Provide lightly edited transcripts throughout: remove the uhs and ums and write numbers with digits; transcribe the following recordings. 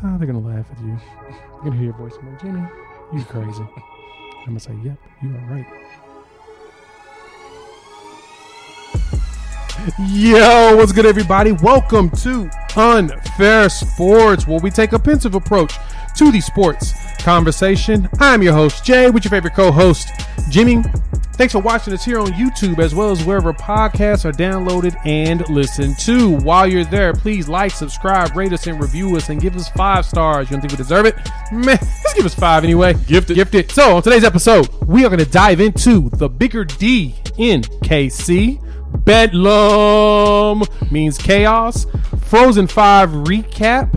Oh, they're going to laugh at you. They're going to hear your voice and go, Jimmy, you crazy. I'm going to say, yep, you are right. Yo, what's good, everybody? Welcome to Unfair Sports, where we take a pensive approach to the sports conversation. I'm your host, Jay, with your favorite co-host, Jimmy. Thanks for watching us here on YouTube, as well as wherever podcasts are downloaded and listened to. While you're there, please like, subscribe, rate us, and review us, and give us 5 stars. You don't think we deserve it? Meh, let's give us 5 anyway. Gift it. So, on today's episode, we are going to dive into the bigger D in KC. Bedlam means chaos. Frozen 5 recap.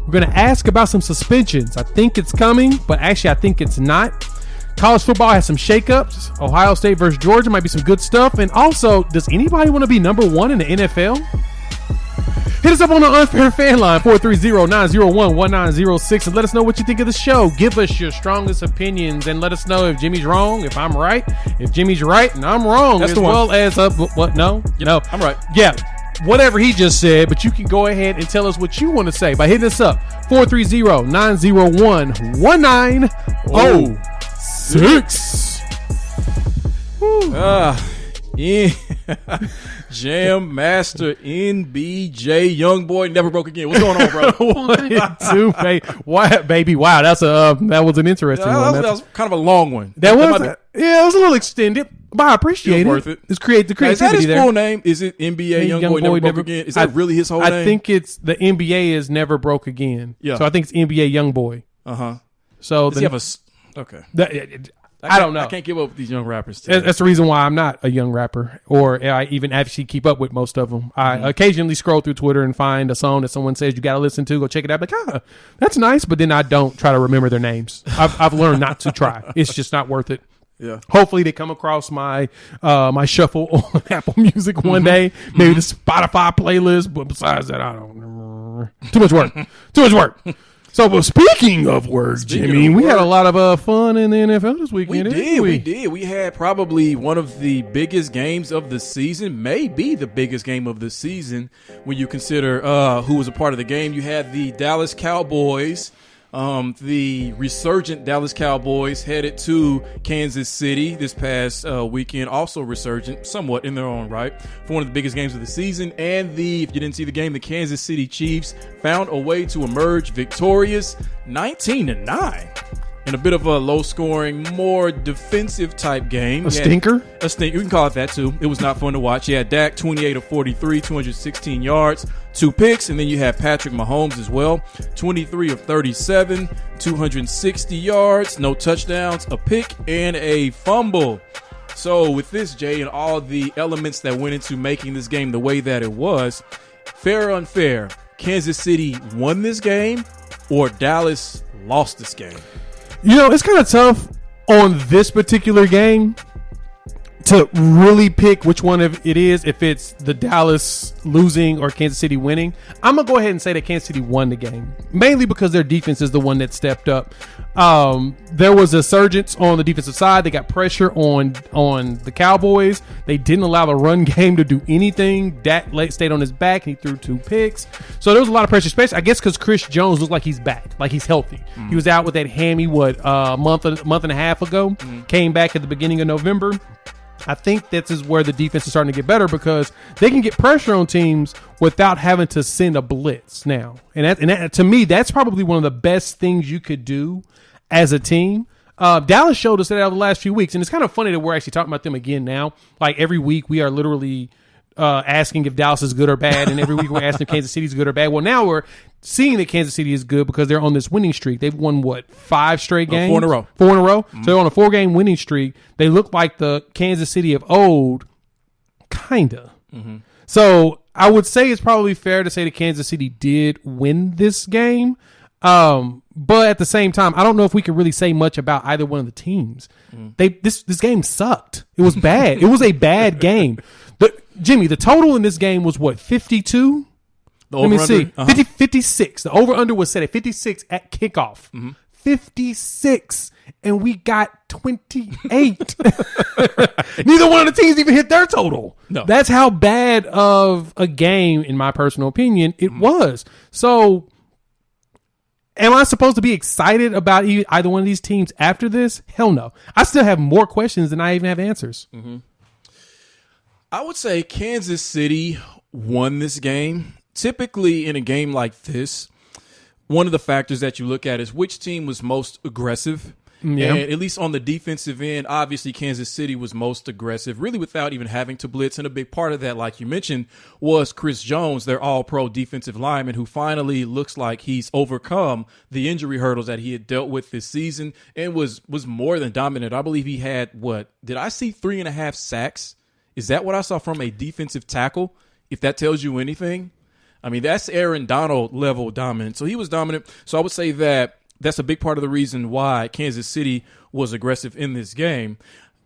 We're going to ask about some suspensions. I think it's coming, but actually I think it's not. College football has some shakeups. Ohio State versus Georgia might be some good stuff. And also, does anybody want to be number 1 in the NFL? Hit us up on the Unfair fan line, 430-901-1906, and let us know what you think of the show. Give us your strongest opinions and let us know if Jimmy's wrong, if I'm right, if Jimmy's right and I'm wrong. That's as the one. well as, what, no? No. I'm right. Yeah, whatever he just said, but you can go ahead and tell us what you want to say by hitting us up, 430-901-1906. Yeah. Jam Master NBJ Young Boy never broke again. What's going on, bro? 1 2, baby. Wow, that was an interesting one. That was kind of a long one. It was a little extended, but I appreciate it. Worth it. It's the creativity now, is that his there. full name? Is it NBA Young Boy never broke again? Is that really his whole name? I think it's the NBA is never broke again. Yeah. So I think it's NBA Young Boy. So does he have a? Okay. I don't know. I can't keep up with these young rappers today. That's the reason why I'm not a young rapper, or I even actually keep up with most of them. I occasionally scroll through Twitter and find a song that someone says you got to listen to. Go check it out. Like, that's nice, but then I don't try to remember their names. I've learned not to try. It's just not worth it. Yeah. Hopefully they come across my my shuffle on Apple Music one day. Maybe the Spotify playlist. But besides that, I don't remember. Too much work. So, speaking of work, Jimmy, we had a lot of fun in the NFL this weekend. We did. We had probably one of the biggest games of the season, maybe the biggest game of the season when you consider who was a part of the game. You had the Dallas Cowboys, the resurgent Dallas Cowboys headed to Kansas City this past weekend, also resurgent somewhat in their own right for one of the biggest games of the season. And if you didn't see the game, the Kansas City Chiefs found a way to emerge victorious 19-9 in a bit of a low-scoring, more defensive type game. A stinker? A stinker. You can call it that, too. It was not fun to watch. You had Dak, 28 of 43, 216 yards, 2 picks. And then you had Patrick Mahomes as well, 23 of 37, 260 yards, no touchdowns, a pick, and a fumble. So with this, Jay, and all the elements that went into making this game the way that it was, fair or unfair, Kansas City won this game or Dallas lost this game? You know, it's kind of tough on this particular game to really pick which one of it is, if it's the Dallas losing or Kansas City winning. I'm going to go ahead and say that Kansas City won the game, mainly because their defense is the one that stepped up. There was a surge on the defensive side. They got pressure on the Cowboys. They didn't allow the run game to do anything. Dak stayed on his back, and he threw 2 picks. So there was a lot of pressure, especially, I guess, because Chris Jones looks like he's back, like he's healthy. He was out with that hammy, a month and a half ago. Came back at the beginning of November. I think this is where the defense is starting to get better because they can get pressure on teams without having to send a blitz now. And that, to me, that's probably one of the best things you could do as a team. Dallas showed us that over the last few weeks, and it's kind of funny that we're actually talking about them again now. Like every week we are literally asking if Dallas is good or bad, and every week we're asking if Kansas City is good or bad. Well, now we're seeing that Kansas City is good because they're on this winning streak. They've won, 5 straight games? 4 in a row. 4 in a row. So they're on a 4-game winning streak. They look like the Kansas City of old, kind of. So I would say it's probably fair to say that Kansas City did win this game. But at the same time, I don't know if we can really say much about either one of the teams. This game sucked. It was bad. It was a bad game. But Jimmy, the total in this game was what, 52? Let me see. 56. The over-under was set at 56 at kickoff. 56. And we got 28. Neither one of the teams even hit their total. No. That's how bad of a game, in my personal opinion, it was. So am I supposed to be excited about either one of these teams after this? Hell no. I still have more questions than I even have answers. Mm-hmm. I would say Kansas City won this game. Typically in a game like this, one of the factors that you look at is which team was most aggressive. Yeah. And at least on the defensive end, obviously Kansas City was most aggressive, really without even having to blitz. And a big part of that, like you mentioned, was Chris Jones, their all-pro defensive lineman, who finally looks like he's overcome the injury hurdles that he had dealt with this season and was more than dominant. I believe he had, did I see 3.5 sacks? Is that what I saw from a defensive tackle? If that tells you anything. I mean, that's Aaron Donald level dominant. So he was dominant. So I would say that that's a big part of the reason why Kansas City was aggressive in this game.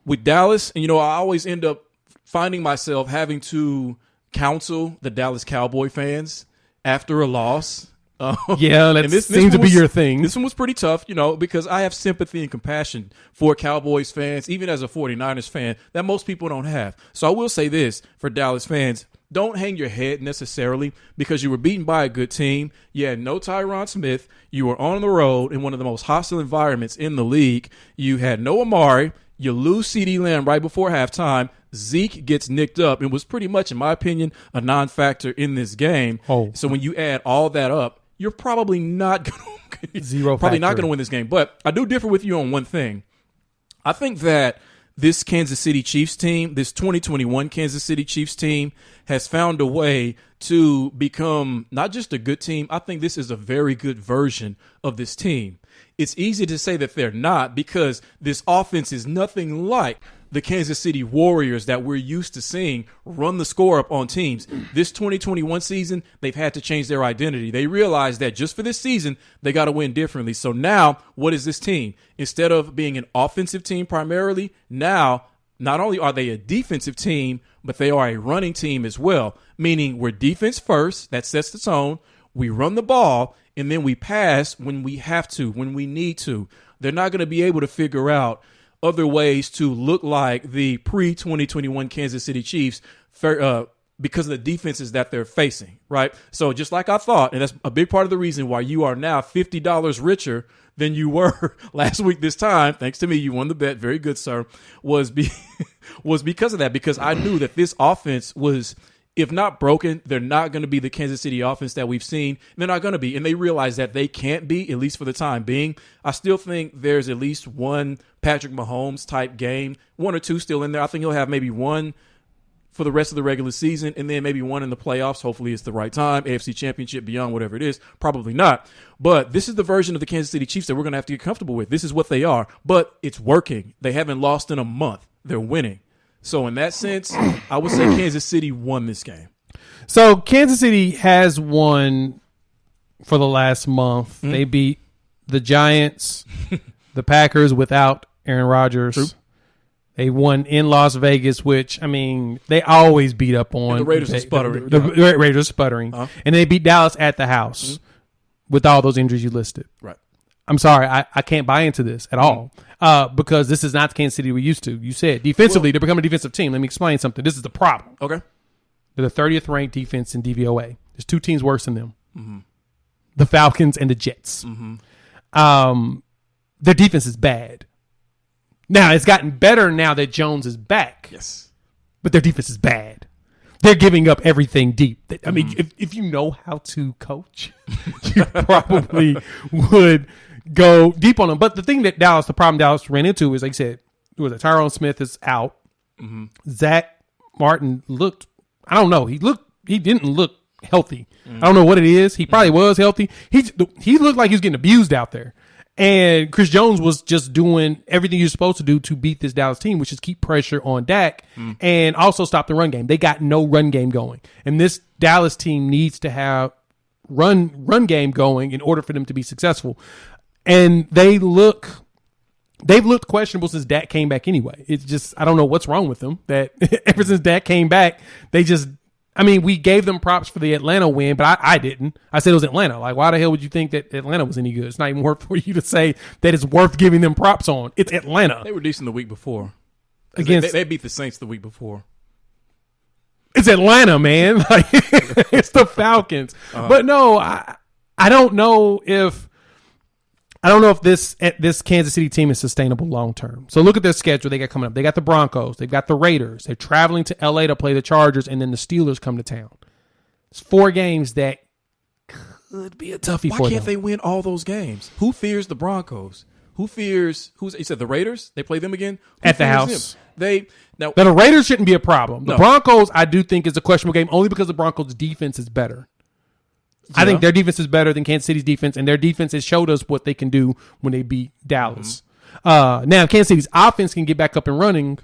With Dallas, and I always end up finding myself having to counsel the Dallas Cowboy fans after a loss. That seems to be your thing. This one was pretty tough, because I have sympathy and compassion for Cowboys fans, even as a 49ers fan, that most people don't have. So I will say this for Dallas fans. Don't hang your head necessarily because you were beaten by a good team. You had no Tyron Smith. You were on the road in one of the most hostile environments in the league. You had no Amari. You lose CeeDee Lamb right before halftime. Zeke gets nicked up and was pretty much, in my opinion, a non-factor in this game. So when you add all that up, you're probably not going to win this game. But I do differ with you on one thing. I think that this Kansas City Chiefs team, this 2021 Kansas City Chiefs team, has found a way to become not just a good team. I think this is a very good version of this team. It's easy to say that they're not because this offense is nothing like the Kansas City Warriors that we're used to seeing run the score up on teams. This 2021 season, they've had to change their identity. They realized that just for this season, they got to win differently. So now, what is this team? Instead of being an offensive team primarily, now not only are they a defensive team, but they are a running team as well, meaning we're defense first. That sets the tone. We run the ball, and then we pass when we have to, when we need to. They're not going to be able to figure out other ways to look like the pre-2021 Kansas City Chiefs because of the defenses that they're facing, right? So just like I thought, and that's a big part of the reason why you are now $50 richer than you were last week this time, thanks to me, you won the bet, very good, sir, was because of that, because I knew that this offense was, if not broken, they're not going to be the Kansas City offense that we've seen. They're not going to be. And they realize that they can't be, at least for the time being. I still think there's at least one Patrick Mahomes type game, one or two still in there. I think he'll have maybe one for the rest of the regular season and then maybe one in the playoffs. Hopefully it's the right time. AFC Championship, beyond, whatever it is. Probably not. But this is the version of the Kansas City Chiefs that we're going to have to get comfortable with. This is what they are. But it's working. They haven't lost in a month. They're winning. So in that sense, I would say Kansas City won this game. So Kansas City has won for the last month. Mm-hmm. They beat the Giants, the Packers without Aaron Rodgers. True. They won in Las Vegas, which, I mean, they always beat up on. And the Raiders are sputtering. The Raiders are sputtering. Uh-huh. And they beat Dallas at the house with all those injuries you listed. Right. I'm sorry, I can't buy into this at all because this is not the Kansas City we used to. You said defensively, they're becoming a defensive team. Let me explain something. This is the problem. Okay. They're the 30th ranked defense in DVOA. There's two teams worse than them. Mm-hmm. The Falcons and the Jets. Mm-hmm. Their defense is bad. Now, it's gotten better now that Jones is back. Yes. But their defense is bad. They're giving up everything deep. I mean, if you know how to coach, you probably would go deep on them. But the thing that the problem Dallas ran into is, like I said, Tyrone Smith is out. Mm-hmm. Zach Martin looked, I don't know. He didn't look healthy. Mm-hmm. I don't know what it is. He probably was healthy. He looked like he was getting abused out there. And Chris Jones was just doing everything you're supposed to do to beat this Dallas team, which is keep pressure on Dak and also stop the run game. They got no run game going. And this Dallas team needs to have run game going in order for them to be successful. And they've looked questionable since Dak came back anyway. It's just, I don't know what's wrong with them that ever since Dak came back, we gave them props for the Atlanta win, but I didn't. I said it was Atlanta. Like, why the hell would you think that Atlanta was any good? It's not even worth for you to say that it's worth giving them props on. It's Atlanta. They were decent the week before. They beat the Saints the week before. It's Atlanta, man. Like, it's the Falcons. Uh-huh. But no, I don't know if I don't know if this Kansas City team is sustainable long term. So look at their schedule they got coming up. They got the Broncos. They've got the Raiders. They're traveling to L.A. to play the Chargers, and then the Steelers come to town. It's 4 games that could be a toughie for them. Why can't they win all those games? Who fears the Broncos? You said the Raiders? They play them again? At the house. Now the Raiders shouldn't be a problem. The Broncos, I do think, is a questionable game only because the Broncos' defense is better. Yeah. I think their defense is better than Kansas City's defense, and their defense has showed us what they can do when they beat Dallas. Now, Kansas City's offense can get back up and running.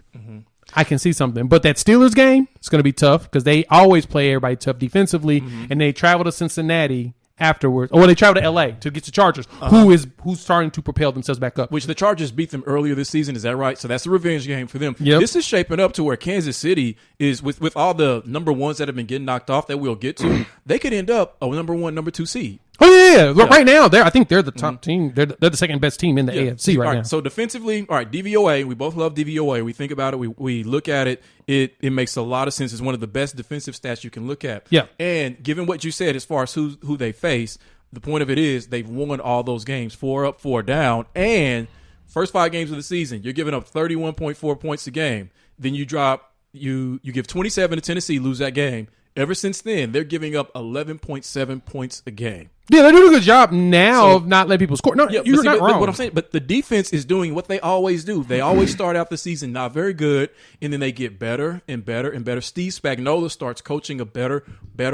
I can see something. But that Steelers game, it's going to be tough because they always play everybody tough defensively, and they travel to Cincinnati afterwards. Or they travel to L.A. to get the Chargers, who's starting to propel themselves back up. Which the Chargers beat them earlier this season, is that right? So that's a revenge game for them. Yep. This is shaping up to where Kansas City is, with all the number ones that have been getting knocked off that we'll get to, they could end up a number 1, number 2 seed. Oh, yeah. Right now, I think they're the top team. They're the second best team in the AFC right now. So defensively, all right, DVOA, we both love DVOA. We think about it. We look at it. It makes a lot of sense. It's one of the best defensive stats you can look at. Yeah. And given what you said as far as who they face, the point of it is they've won all those games, 4 up, 4 down. And first 5 games of the season, you're giving up 31.4 points a game. Then you give 27 to Tennessee, lose that game. Ever since then, they're giving up 11.7 points a game. Yeah, they're doing a good job now of not letting people score. No, you're not wrong. What I'm saying, but the defense is doing what they always do. They always start out the season not very good, and then they get better and better and better. Steve Spagnuolo starts coaching a better,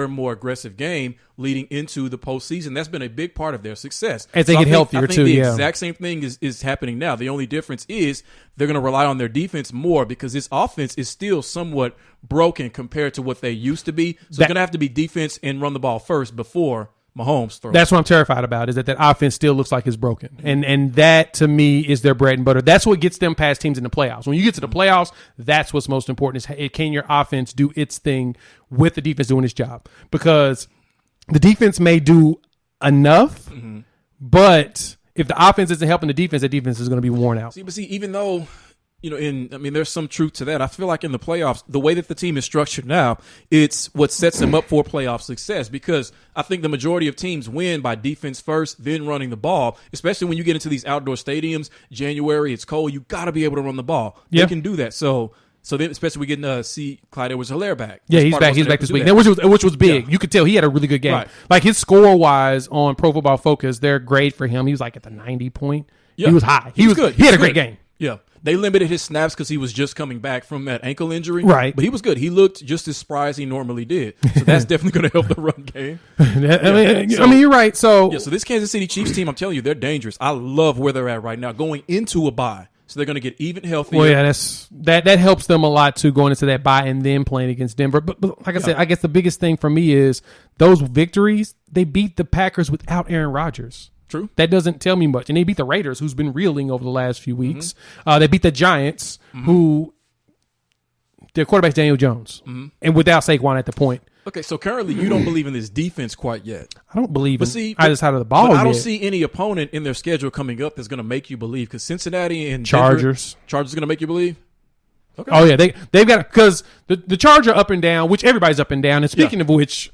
more aggressive game leading into the postseason. That's been a big part of their success. As they get healthier, I think the exact same thing is happening now. The only difference is they're going to rely on their defense more because this offense is still somewhat broken compared to what they used to be. So it's going to have to be defense and run the ball first before Mahomes throws. That's what I'm terrified about, is that offense still looks like it's broken. And that, to me, is their bread and butter. That's what gets them past teams in the playoffs. When you get to the playoffs, that's what's most important, is can your offense do its thing with the defense doing its job? Because the defense may do enough, but if the offense isn't helping the defense is going to be worn out. See, even though, there's some truth to that. I feel like in the playoffs, the way that the team is structured now, it's what sets them up for playoff success, because I think the majority of teams win by defense first, then running the ball, especially when you get into these outdoor stadiums. January, it's cold. You got to be able to run the ball. They can do that. So then, especially we get to see Clyde Edwards-Helaire back. Yeah, he's back. He's back this week, which was big. Yeah. You could tell he had a really good game. Right. Like his score-wise on Pro Football Focus, their grade for him, he was like at the 90 point. Yeah. He was high. He was good. He had a great game. Yeah. They limited his snaps because he was just coming back from that ankle injury. Right. But he was good. He looked just as spry as he normally did. So that's definitely going to help the run game. I mean, you're right. So this Kansas City Chiefs team, I'm telling you, they're dangerous. I love where they're at right now, going into a bye. So they're going to get even healthier. Well, yeah, that helps them a lot too, going into that bye and then playing against Denver. But like I said, I guess the biggest thing for me is those victories. They beat the Packers without Aaron Rodgers. True. That doesn't tell me much. And they beat the Raiders, who's been reeling over the last few weeks. They beat the Giants, who their quarterback's Daniel Jones, and without Saquon at the point. Okay, so currently you don't believe in this defense quite yet. I don't believe in either side of the ball. But I don't see any opponent in their schedule coming up that's going to make you believe, because Cincinnati and Chargers are going to make you believe. Okay. Oh yeah, they've got, because the Charger up and down, which everybody's up and down. And speaking of which,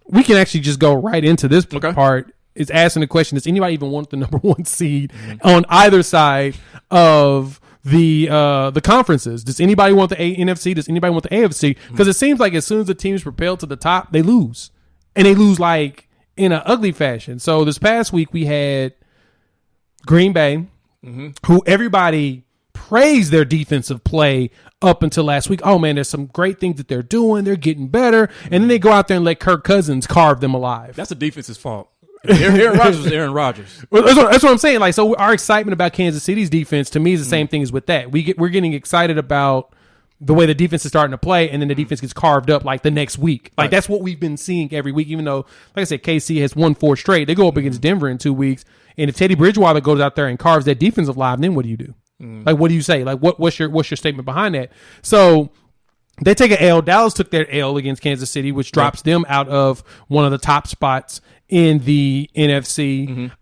we can actually just go right into this part. Is asking the question: does anybody even want the number 1 seed on either side of the conferences? Does anybody want the NFC? Does anybody want the AFC? Because it seems like as soon as the teams propel to the top, they lose, and they lose like in an ugly fashion. So this past week we had Green Bay, who everybody praised their defensive play up until last week. Oh man, there's some great things that they're doing. They're getting better, and then they go out there and let Kirk Cousins carve them alive. That's the defense's fault. Aaron Rodgers was Aaron Rodgers. Well, that's what I'm saying. Like, so our excitement about Kansas City's defense, to me, is the same thing as with that. We're getting excited about the way the defense is starting to play, and then the defense gets carved up like the next week. Like that's what we've been seeing every week. Even though, like I said, KC has won 4 straight. They go up against Denver in 2 weeks, and if Teddy Bridgewater goes out there and carves that defensive line, then what do you do? Like, what do you say? Like, what's your statement behind that? So they take an L. Dallas took their L against Kansas City, which drops them out of one of the top spots in the NFC.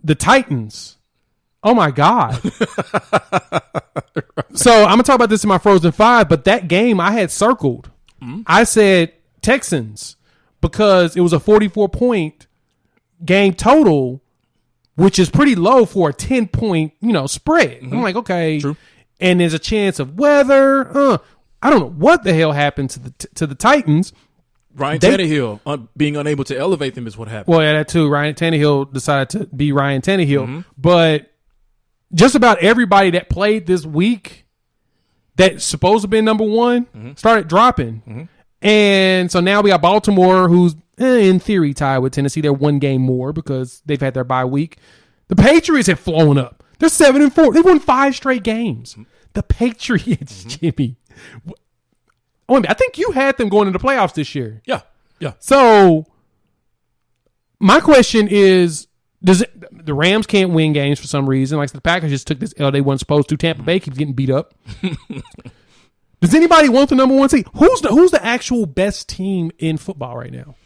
The Titans. Oh my God. So I'm gonna talk about this in my Frozen 5, but that game I had circled. I said Texans because it was a 44-point game total, which is pretty low for a 10-point, spread. I'm like, okay. True. And there's a chance of weather. I don't know what the hell happened to the Titans. Ryan Tannehill being unable to elevate them is what happened. Well, yeah, that too. Ryan Tannehill decided to be Ryan Tannehill. But just about everybody that played this week that's supposed to be number one started dropping. And so now we got Baltimore, who's in theory tied with Tennessee. They're one game more because they've had their bye week. The Patriots have flown up. They're 7-4. They won 5 straight games. The Patriots, Jimmy. I think you had them going into the playoffs this year. Yeah. So my question is, the Rams can't win games for some reason? Like the Packers just took this L they weren't supposed to. Tampa Bay keeps getting beat up. Does anybody want the number one seed? Who's the actual best team in football right now?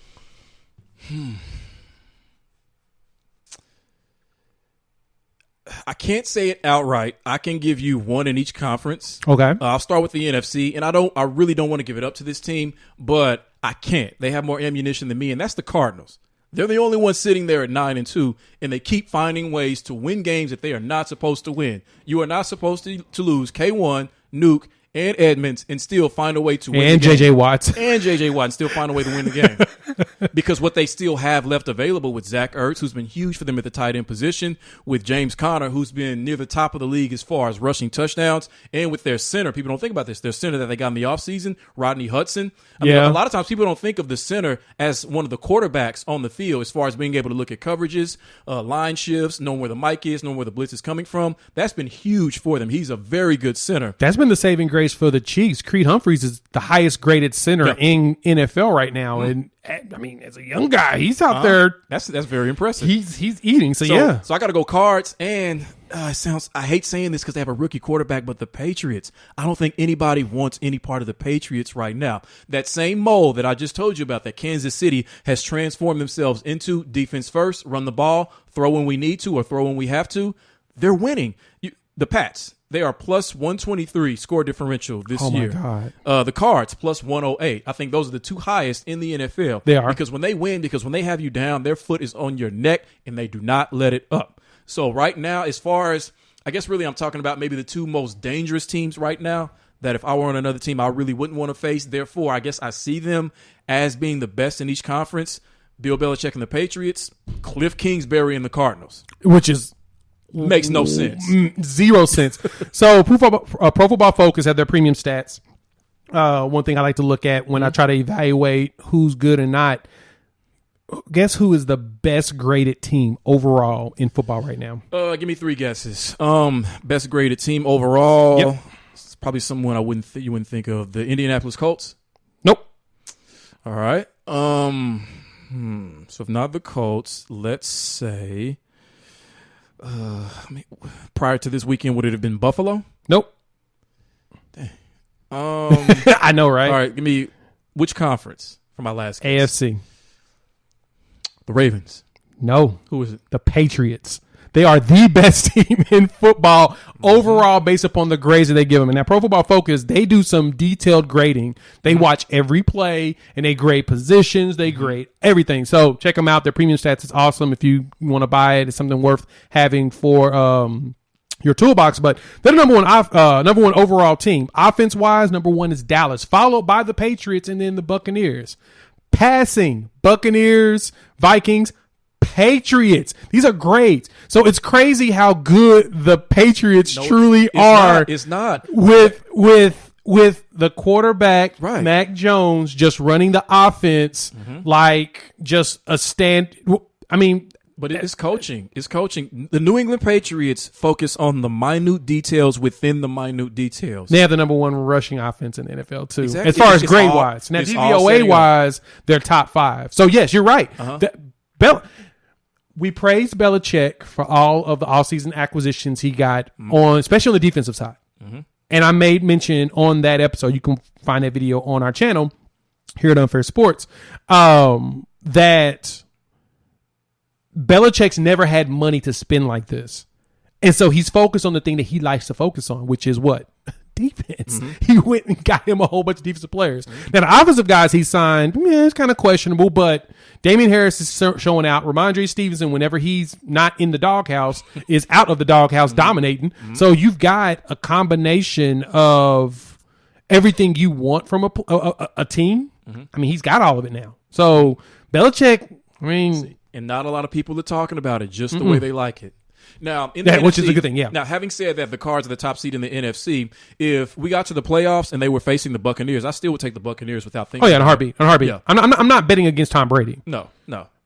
I can't say it outright. I can give you one in each conference. Okay. I'll start with the NFC, and I really don't want to give it up to this team, but I can't. They have more ammunition than me, and that's the Cardinals. They're the only ones sitting there at 9-2, and they keep finding ways to win games that they are not supposed to win. You are not supposed to lose K1, Nuke, and Edmonds and still find a way to win and the game. J.J. Watts. And J.J. Watt and still find a way to win the game. Because what they still have left available with Zach Ertz, who's been huge for them at the tight end position, with James Conner, who's been near the top of the league as far as rushing touchdowns, and with their center. People don't think about this. Their center that they got in the offseason, Rodney Hudson. I mean, a lot of times people don't think of the center as one of the quarterbacks on the field as far as being able to look at coverages, line shifts, knowing where the mic is, knowing where the blitz is coming from. That's been huge for them. He's a very good center. That's been the saving grace for the Chiefs. Creed Humphreys is the highest graded center in NFL right now. And I mean, as a young guy, he's out there. That's very impressive. He's eating. So I got to go Cards. And I hate saying this because they have a rookie quarterback, but the Patriots, I don't think anybody wants any part of the Patriots right now. That same mold that I just told you about that Kansas City has transformed themselves into defense first, run the ball, throw when we need to or throw when we have to. They're winning. The Pats, they are plus 123 score differential this year. Oh, my God. The Cards, plus 108. I think those are the two highest in the NFL. They are. Because when they have you down, their foot is on your neck, and they do not let it up. So right now, as far as, I guess really I'm talking about maybe the two most dangerous teams right now that if I were on another team, I really wouldn't want to face. Therefore, I guess I see them as being the best in each conference. Bill Belichick and the Patriots, Cliff Kingsbury and the Cardinals. Which is... makes no sense. 0 sense. So Pro Football Focus have their premium stats. One thing I like to look at when I try to evaluate who's good and not. Guess who is the best graded team overall in football right now? Give me 3 guesses. Best graded team overall. Yep. It's probably someone you wouldn't think of. The Indianapolis Colts. Nope. All right. So if not the Colts, let's say. Prior to this weekend, would it have been Buffalo? Nope. Dang. I know, right? All right. Give me which conference for my last guess? AFC. The Ravens. No. Who is it? The Patriots. They are the best team in football overall based upon the grades that they give them. And that Pro Football Focus, they do some detailed grading. They watch every play and they grade positions. They grade everything. So check them out. Their premium stats is awesome. If you want to buy it, it's something worth having for your toolbox. But they're the number one overall team. Offense wise, number 1 is Dallas, followed by the Patriots and then the Buccaneers. Passing, Buccaneers, Vikings, Patriots. These are grades. So it's crazy how good the Patriots truly are. It's not. With the quarterback, right, Mac Jones, just running the offense like just a stand. I mean, but it's coaching. It's coaching. The New England Patriots focus on the minute details within the minute details. They have the number 1 rushing offense in the NFL, too. Exactly. As far as grade-wise. Now, DVOA-wise, they're top 5. So, yes, you're right. We praise Belichick for all of the offseason acquisitions he got, especially on the defensive side. And I made mention on that episode, you can find that video on our channel here at Unfair Sports, that Belichick's never had money to spend like this. And so he's focused on the thing that he likes to focus on, which is what? defense. He went and got him a whole bunch of defensive players. Now, the offensive guys he signed, it's kind of questionable, but Damian Harris is showing out. Ramondre Stevenson, whenever he's not in the doghouse, is out of the doghouse dominating. So you've got a combination of everything you want from a team. I mean, he's got all of it now. So Belichick, and not a lot of people are talking about it just the way they like it. Now, in the which NFC, is a good thing, yeah. Now, having said that, the Cards are the top seed in the NFC. If we got to the playoffs and they were facing the Buccaneers, I still would take the Buccaneers without thinking. Oh yeah, in a heartbeat. Yeah. I'm not betting against Tom Brady. No.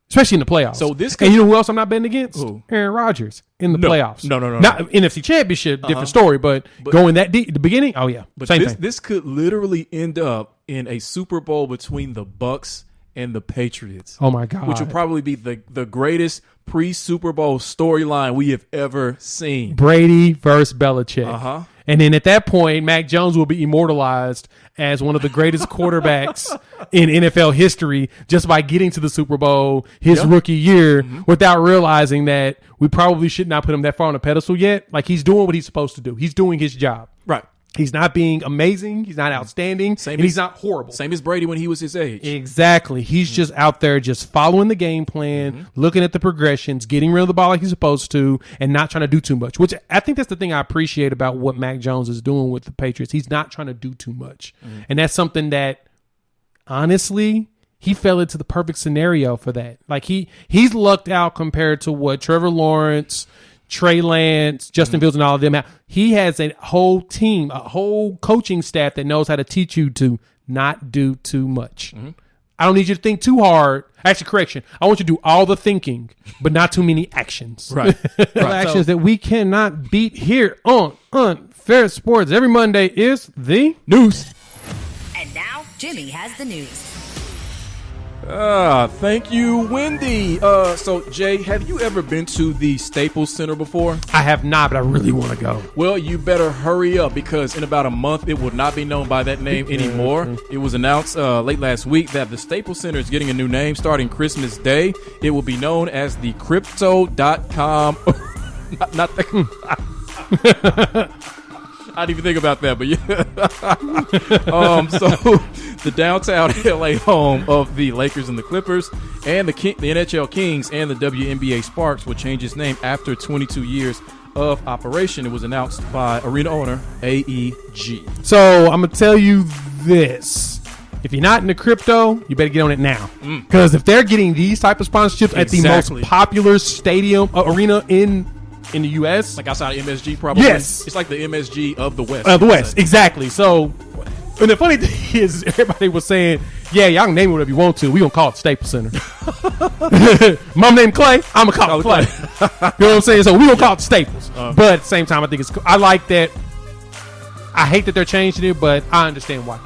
Especially in the playoffs. So this and you know who else I'm not betting against? Who? Aaron Rodgers in the playoffs. No. Not NFC Championship, different story, but going that deep, the beginning, oh yeah, but same thing. This could literally end up in a Super Bowl between the Bucs and the Patriots. Oh my God. Which will probably be the greatest pre-Super Bowl storyline we have ever seen. Brady versus Belichick. And then at that point, Mac Jones will be immortalized as one of the greatest quarterbacks in NFL history just by getting to the Super Bowl his rookie year without realizing that we probably should not put him that far on a pedestal yet. Like, he's doing what he's supposed to do. He's doing his job. Right. He's not being amazing. He's not outstanding. He's not horrible. Same as Brady when he was his age. Exactly. He's just out there just following the game plan, looking at the progressions, getting rid of the ball like he's supposed to, and not trying to do too much, which I think that's the thing I appreciate about what Mac Jones is doing with the Patriots. He's not trying to do too much. And that's something that, honestly, he fell into the perfect scenario for that. Like, he's lucked out compared to what Trevor Lawrence, Trey Lance, Justin Fields, and all of them out. He has a whole team, a whole coaching staff that knows how to teach you to not do too much. I don't need you to think too hard. Actually, correction. I want you to do all the thinking, but not too many actions. Right. Actions that we cannot beat here on Unfair Sports. Every Monday is the news. And now, Jimmy has the news. Thank you, Wendy. So, Jay, have you ever been to the Staples Center before? I have not, but I really want to go. Well, you better hurry up because in about a month, it will not be known by that name anymore. It was announced late last week that the Staples Center is getting a new name starting Christmas Day. It will be known as the Crypto.com. not the... I didn't even think about that, but yeah. So the downtown LA home of the Lakers and the Clippers and the NHL Kings and the WNBA Sparks will change its name after 22 years of operation. It was announced by arena owner AEG. So I'm going to tell you this. If you're not into crypto, you better get on it now. Because if they're getting these type of sponsorships at the most popular stadium arena in the U.S. Like outside of MSG, probably. Yes. It's like the MSG of the West. Of the West, exactly. So, and the funny thing is, everybody was saying, yeah, y'all can name it whatever you want to. We're going to call it Staples Center. Mom named Clay, I'm going to call it Clay. You know what I'm saying? So, we're going to call it Staples. But at the same time, I think it's cool. I like that. I hate that they're changing it, but I understand why.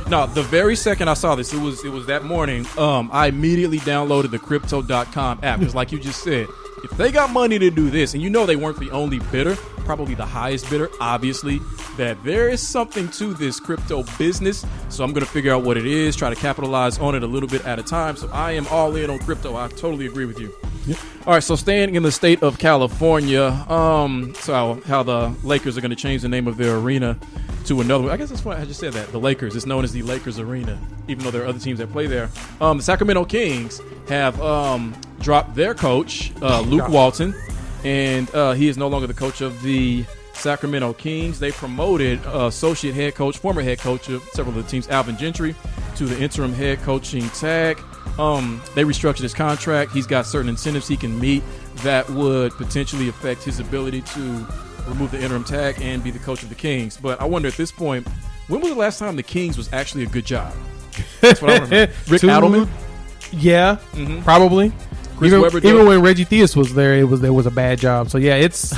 No, the very second I saw this, it was that morning, I immediately downloaded the Crypto.com app. Because like you just said, if they got money to do this, and you know they weren't the only bidder, probably the highest bidder, obviously, that there is something to this crypto business. So I'm going to figure out what it is, try to capitalize on it a little bit at a time. So I am all in on crypto. I totally agree with you. Yep. All right, so staying in the state of California, so how the Lakers are going to change the name of their arena to another one. I guess that's why I just said that. The Lakers. It's known as the Lakers Arena, even though there are other teams that play there. The Sacramento Kings have dropped their coach, Luke Walton, and he is no longer the coach of the Sacramento Kings. They promoted associate head coach, former head coach of several of the teams, Alvin Gentry, to the interim head coaching tag. They restructured his contract. He's got certain incentives he can meet that would potentially affect his ability to remove the interim tag and be the coach of the Kings. But I wonder at this point, when was the last time the Kings was actually a good job? That's what I remember. Rick Adelman? Yeah, probably. Even when Reggie Theus was there, it was a bad job. So yeah, it's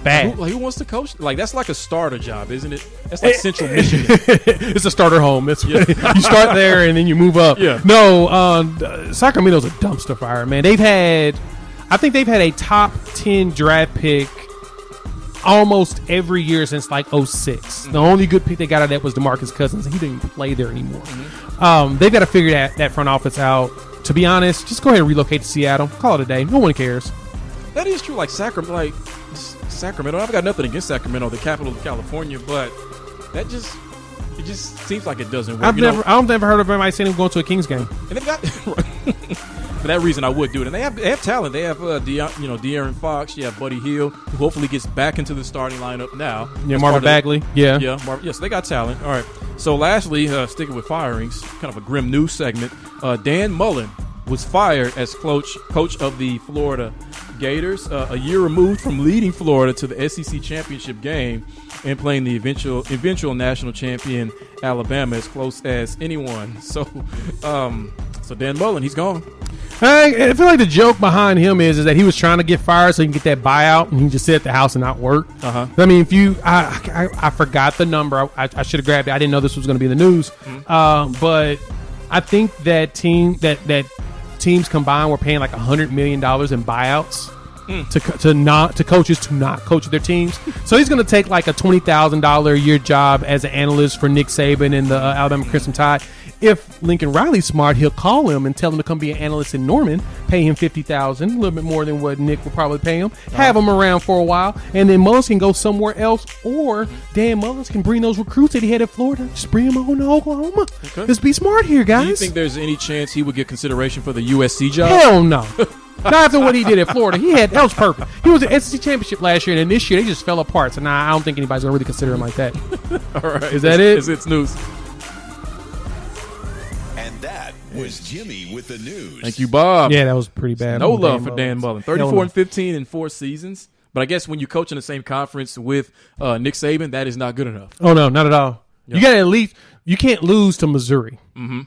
bad. Who wants to coach? Like, that's like a starter job, isn't it? That's like Central Michigan. It's a starter home. You start there and then you move up. Yeah. No, Sacramento's a dumpster fire, man. I think they've had a top 10 draft pick almost every year since like 06. The only good pick they got out of that was DeMarcus Cousins, and he didn't even play there anymore. They've got to figure that front office out. To be honest, just go ahead and relocate to Seattle. Call it a day. No one cares. That is true. Like Sacramento, I've got nothing against Sacramento, the capital of California, but It just seems like it doesn't work. I've never heard of anybody saying him going to a Kings game. And they've got for that reason I would do it. And they have talent. They have De'Aaron Fox. You have Buddy Hield, who hopefully gets back into the starting lineup now. Yeah, Marvin Bagley. Yeah. Yes, they got talent. All right. So lastly, sticking with firings, kind of a grim news segment. Dan Mullen was fired as coach of the Florida Gators, a year removed from leading Florida to the SEC championship game and playing the eventual national champion Alabama as close as anyone. So Dan Mullen, he's gone. I feel like the joke behind him is that he was trying to get fired so he can get that buyout, and he just sit at the house and not work. Uh-huh. I mean, I forgot the number. I should have grabbed it. I didn't know this was going to be in the news. Mm-hmm. But I think that teams combined were paying like $100 million in buyouts to coaches to not coach their teams. So he's going to take like a $20,000 a year job as an analyst for Nick Saban and the Alabama Crimson Tide. If Lincoln Riley's smart, he'll call him and tell him to come be an analyst in Norman, pay him $50,000, a little bit more than what Nick would probably pay him, have him around for a while, and then Mullins can go somewhere else, or Dan Mullins can bring those recruits that he had at Florida, just bring them on to Oklahoma. Okay. Let's be smart here, guys. Do you think there's any chance he would get consideration for the USC job? Hell no. Not after what he did at Florida. That was perfect. He was at the SEC championship last year, and then this year they just fell apart. So now I don't think anybody's gonna really consider him like that. All right, is that it? It's news. And that was Jimmy with the news. Thank you, Bob. Yeah, that was pretty bad. No love for Dan Mullen. 34-15 in 4 seasons. But I guess when you coach in the same conference with Nick Saban, that is not good enough. Oh no, not at all. Yep. You got to at least you can't lose to Missouri. Mm-hmm.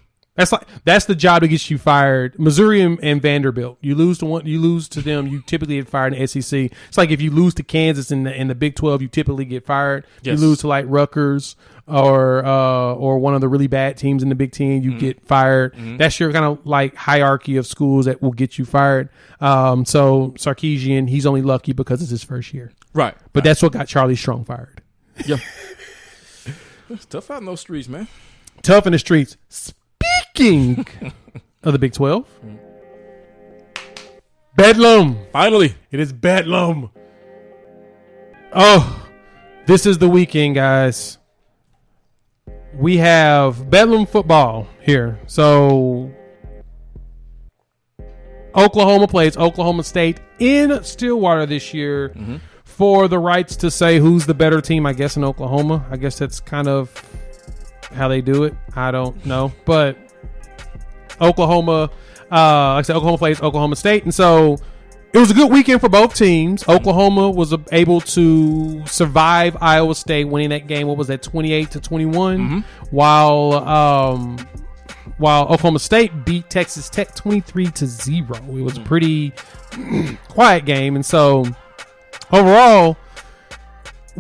That's the job that gets you fired. Missouri and Vanderbilt. You lose to them. You typically get fired in the SEC. It's like if you lose to Kansas in the Big 12, you typically get fired. Yes. You lose to like Rutgers or one of the really bad teams in the Big Ten, you get fired. Mm-hmm. That's your kind of like hierarchy of schools that will get you fired. So Sarkisian, he's only lucky because it's his first year. Right. But that's what got Charlie Strong fired. Yeah. It's tough out in those streets, man. Tough in the streets. Speaking of the Big 12, Bedlam. Finally. It is Bedlam. Oh, this is the weekend, guys. We have Bedlam football here. So Oklahoma plays Oklahoma State in Stillwater this year for the rights to say who's the better team, I guess, in Oklahoma. I guess that's kind of how they do it. I don't know. But Oklahoma, like I said, Oklahoma plays Oklahoma State. And so it was a good weekend for both teams. Oklahoma was able to survive Iowa State, winning that game. What was that, 28-21? While Oklahoma State beat Texas Tech 23-0. It was a pretty quiet game. And so overall,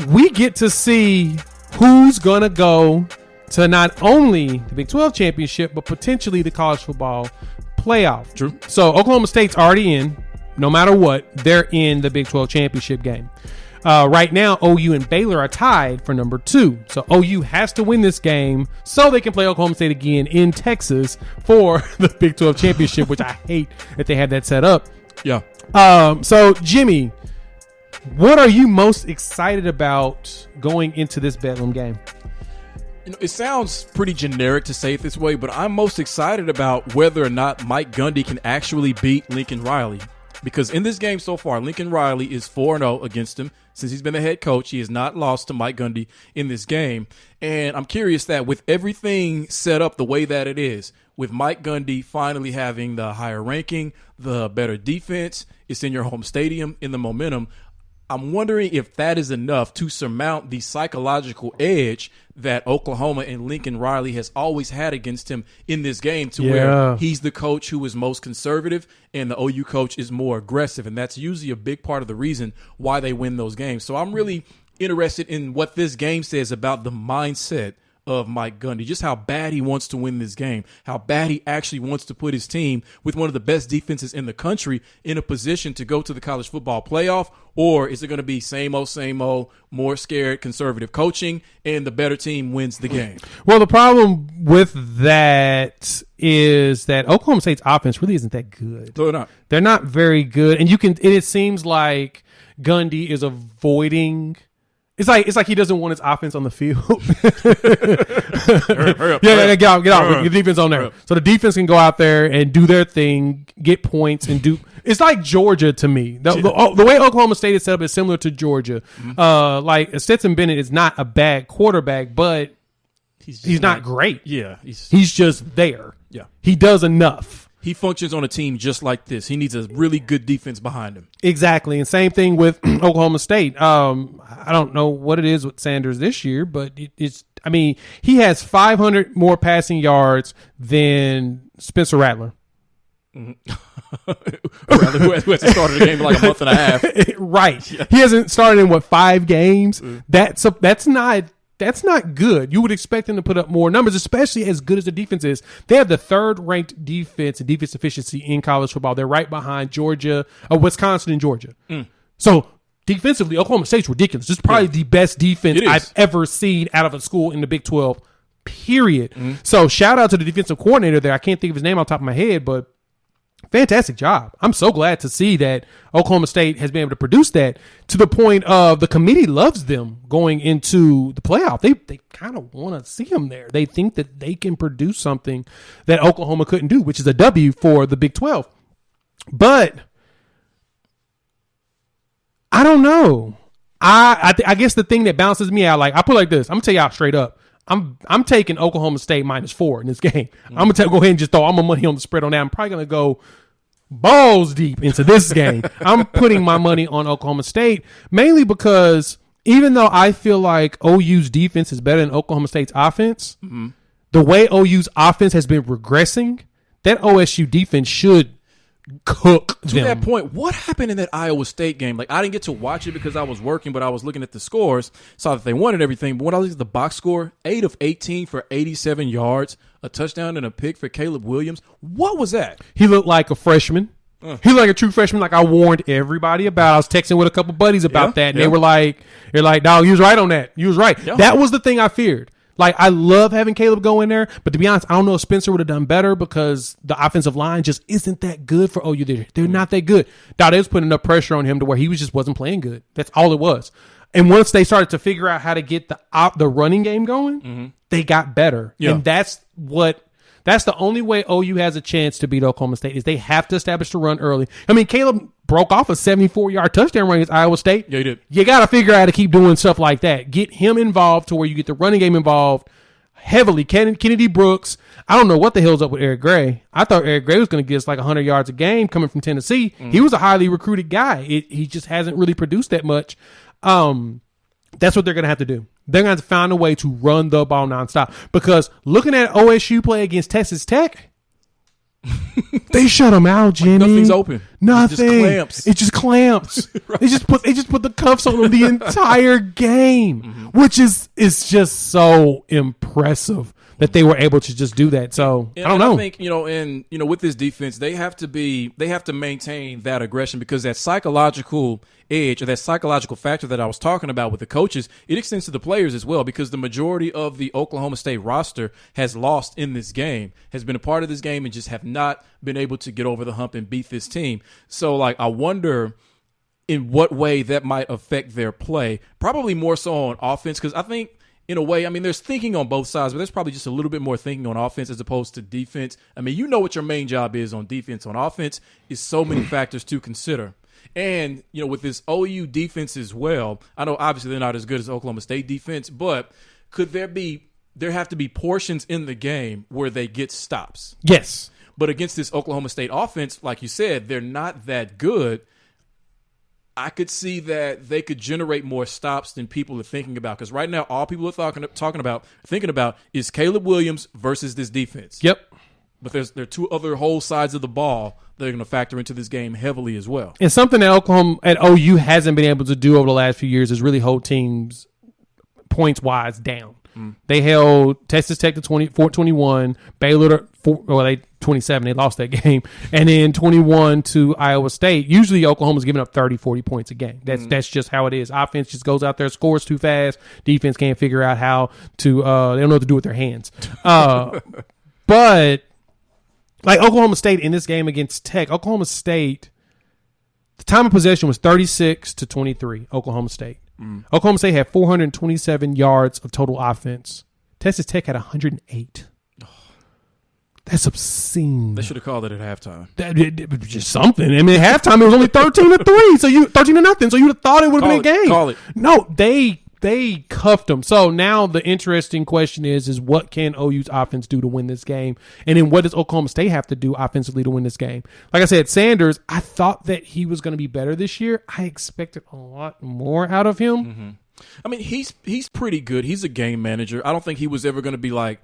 we get to see who's going to go to not only the Big 12 championship, but potentially the college football playoff. True. So Oklahoma State's already in. No matter what, they're in the Big 12 championship game. Right now, OU and Baylor are tied for number 2. So OU has to win this game so they can play Oklahoma State again in Texas for the Big 12 championship, which I hate that they have that set up. Yeah. So, Jimmy, what are you most excited about going into this Bedlam game? You know, it sounds pretty generic to say it this way, but I'm most excited about whether or not Mike Gundy can actually beat Lincoln Riley. Because in this game so far, Lincoln Riley is 4-0 against him. Since he's been the head coach, he has not lost to Mike Gundy in this game. And I'm curious that with everything set up the way that it is, with Mike Gundy finally having the higher ranking, the better defense, it's in your home stadium, in the momentum, I'm wondering if that is enough to surmount the psychological edge that Oklahoma and Lincoln Riley has always had against him in this game, to where he's the coach who is most conservative and the OU coach is more aggressive. And that's usually a big part of the reason why they win those games. So I'm really interested in what this game says about the mindset of Mike Gundy, just how bad he wants to win this game, how bad he actually wants to put his team with one of the best defenses in the country in a position to go to the college football playoff. Or is it going to be same old, more scared, conservative coaching, and the better team wins the game? Well, the problem with that is that Oklahoma State's offense really isn't that good. No, they're not. They're not very good. And it seems like Gundy is avoiding It's like he doesn't want his offense on the field. hurry up, Get out. Get the defense on there. So the defense can go out there and do their thing, get points, and do. It's like Georgia to me. The way Oklahoma State is set up is similar to Georgia. Like Stetson Bennett is not a bad quarterback, but he's not great. Yeah. He's just there. Yeah. He does enough. He functions on a team just like this. He needs a really good defense behind him. Exactly. And same thing with Oklahoma State. I don't know what it is with Sanders this year, but he has 500 more passing yards than Spencer Rattler. Who hasn't started the game in like a month and a half. Right. Yeah. He hasn't started in 5 games. That's not good. You would expect them to put up more numbers, especially as good as the defense is. They have the 3rd ranked defense and defense efficiency in college football. They're right behind Wisconsin and Georgia. So defensively, Oklahoma State's ridiculous. This is probably the best defense I've ever seen out of a school in the Big 12, period. So shout out to the defensive coordinator there. I can't think of his name off the top of my head, but fantastic job. I'm so glad to see that Oklahoma State has been able to produce that to the point of the committee loves them going into the playoff. They kind of want to see them there. They think that they can produce something that Oklahoma couldn't do, which is a W for the Big 12. But I don't know. I guess the thing that bounces me out, like I put it like this, I'm gonna tell y'all straight up. I'm taking Oklahoma State -4 in this game. I'm gonna go ahead and just throw all my money on the spread on that. I'm probably gonna go balls deep into this game. I'm putting my money on Oklahoma State mainly because even though I feel like OU's defense is better than Oklahoma State's offense, the way OU's offense has been regressing, that OSU defense should cook them. To that point, what happened in that Iowa State game? Like, I didn't get to watch it because I was working, but I was looking at the scores, saw that they won and everything. But when I looked at the box score, 8 of 18 for 87 yards, a touchdown and a pick for Caleb Williams. What was that? He looked like a freshman. He looked like a true freshman, like I warned everybody about. I was texting with a couple buddies about that, and they were like, dog, you was right on that. You was right. Yeah. That was the thing I feared. Like, I love having Caleb go in there, but to be honest, I don't know if Spencer would have done better because the offensive line just isn't that good for OU. They're not that good. Dog, they was putting enough pressure on him to where he just wasn't playing good. That's all it was. And once they started to figure out how to get the running game going, they got better. Yeah. And that's the only way OU has a chance to beat Oklahoma State is they have to establish the run early. I mean, Caleb broke off a 74-yard touchdown run against Iowa State. Yeah, he did. You got to figure out how to keep doing stuff like that. Get him involved to where you get the running game involved heavily. Kennedy Brooks. I don't know what the hell's up with Eric Gray. I thought Eric Gray was going to get us like 100 yards a game coming from Tennessee. He was a highly recruited guy. He just hasn't really produced that much. That's what they're going to have to do. They're going to have to find a way to run the ball nonstop. Because looking at OSU play against Texas Tech, they shut them out, Jimmy. Nothing's open. Nothing. It just clamps. Right. They just put the cuffs on them the entire game, which is just so impressive that they were able to just do that. So I don't know. I think with this defense, they have to maintain that aggression because that psychological edge or that psychological factor that I was talking about with the coaches, it extends to the players as well because the majority of the Oklahoma State roster has lost in this game, has been a part of this game and just have not been able to get over the hump and beat this team. So like I wonder in what way that might affect their play, probably more so on offense because I think in a way, I mean, there's thinking on both sides, but there's probably just a little bit more thinking on offense as opposed to defense. I mean, you know what your main job is on defense. On offense is so many factors to consider. And, with this OU defense as well, I know obviously they're not as good as Oklahoma State defense, but could there have to be portions in the game where they get stops? Yes. But against this Oklahoma State offense, like you said, they're not that good. I could see that they could generate more stops than people are thinking about. Because right now, all people are thinking about is Caleb Williams versus this defense. Yep. But there are two other whole sides of the ball that are going to factor into this game heavily as well. And something that OU hasn't been able to do over the last few years is really hold teams points-wise down. They held Texas Tech to 24-21, Baylor to 27. They lost that game. And then 21 to Iowa State. Usually Oklahoma's giving up 30, 40 points a game. That's just how it is. Offense just goes out there, scores too fast. Defense can't figure out how to they don't know what to do with their hands. But like Oklahoma State in this game against Tech, Oklahoma State, the time of possession was 36-23, Oklahoma State. Oklahoma State had 427 yards of total offense. Texas Tech had 108. That's obscene. They should have called it at halftime. Just something. I mean, at halftime it was only 13-3, so 13-0. So you would have thought it would have been a game. Call it. No, they cuffed them. So now the interesting question is what can OU's offense do to win this game? And then what does Oklahoma State have to do offensively to win this game? Like I said, Sanders, I thought that he was going to be better this year. I expected a lot more out of him. Mm-hmm. I mean, he's pretty good. He's a game manager. I don't think he was ever going to be like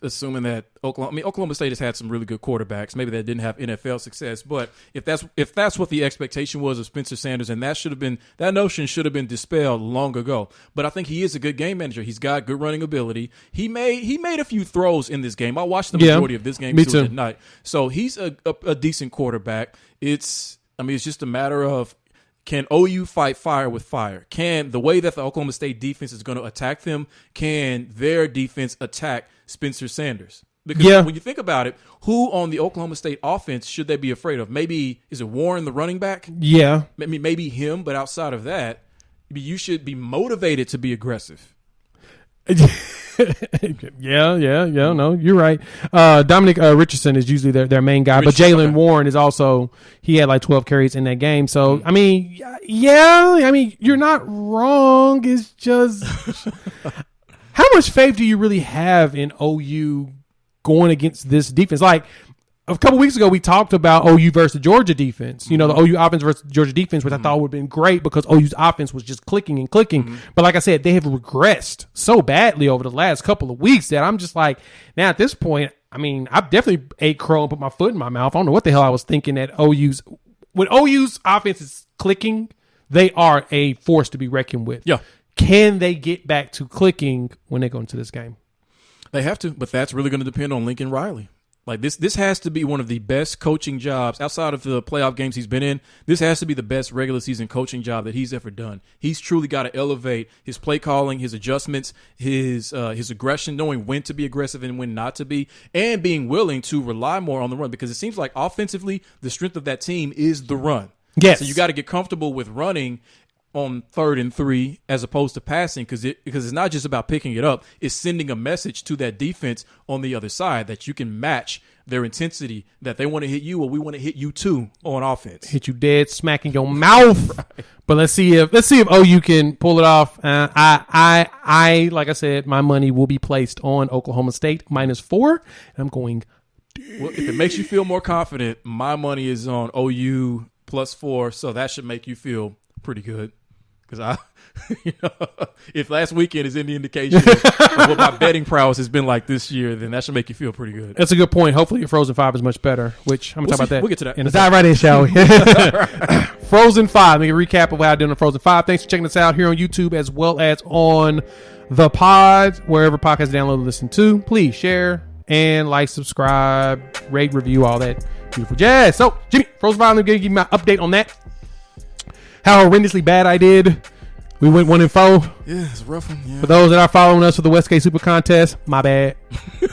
assuming that Oklahoma State has had some really good quarterbacks. Maybe that didn't have NFL success, but if that's what the expectation was of Spencer Sanders, and that notion should have been dispelled long ago. But I think he is a good game manager. He's got good running ability. He made a few throws in this game. I watched the majority of this game at night. So he's a decent quarterback. It's just a matter of, can OU fight fire with fire? Can the way that the Oklahoma State defense is going to attack them, can their defense attack Spencer Sanders? Because when you think about it, who on the Oklahoma State offense should they be afraid of? Maybe, is it Warren, the running back? Yeah. Maybe him, but outside of that, you should be motivated to be aggressive. Yeah. No, you're right. Dominic Richardson is usually their main guy, but Jalen Warren is also, he had like 12 carries in that game. So, you're not wrong. It's just, how much faith do you really have in OU going against this defense? Like, a couple weeks ago, we talked about OU versus the Georgia defense. You know, the OU offense versus Georgia defense, which I thought would have been great because OU's offense was just clicking and clicking. But like I said, they have regressed so badly over the last couple of weeks that I'm just like, now at this point, I've definitely ate crow and put my foot in my mouth. I don't know what the hell I was thinking when OU's offense is clicking, they are a force to be reckoned with. Yeah. Can they get back to clicking when they go into this game? They have to, but that's really going to depend on Lincoln Riley. Like this has to be one of the best coaching jobs outside of the playoff games he's been in. This has to be the best regular season coaching job that he's ever done. He's truly got to elevate his play calling, his adjustments, his aggression, knowing when to be aggressive and when not to be, and being willing to rely more on the run, because it seems like offensively the strength of that team is the run. Yes. So you got to get comfortable with running on 3rd and 3 as opposed to passing, because it's not just about picking it up. It's sending a message to that defense on the other side that you can match their intensity, that they want to hit you or we want to hit you too on offense. Hit you dead smack in your mouth. Right. But let's see if OU can pull it off. I like I said, my money will be placed on Oklahoma State -4. And I'm going. Well, if it makes you feel more confident, my money is on OU +4, so that should make you feel pretty good. Because if last weekend is any indication of what my betting prowess has been like this year, then that should make you feel pretty good. That's a good point. Hopefully your Frozen 5 is much better, which I'm going to talk about that. We'll get to that. And dive right in, shall we? Frozen 5. Let me recap of what I did on Frozen 5. Thanks for checking us out here on YouTube as well as on the pod, wherever podcasts download and listen to. Please share and like, subscribe, rate, review, all that beautiful jazz. So, Jimmy, Frozen 5, let me give you my update on that. How horrendously bad I did. We went 1-4. Yeah, it's a rough one. Yeah. For those that are following us for the Westgate Super Contest, my bad.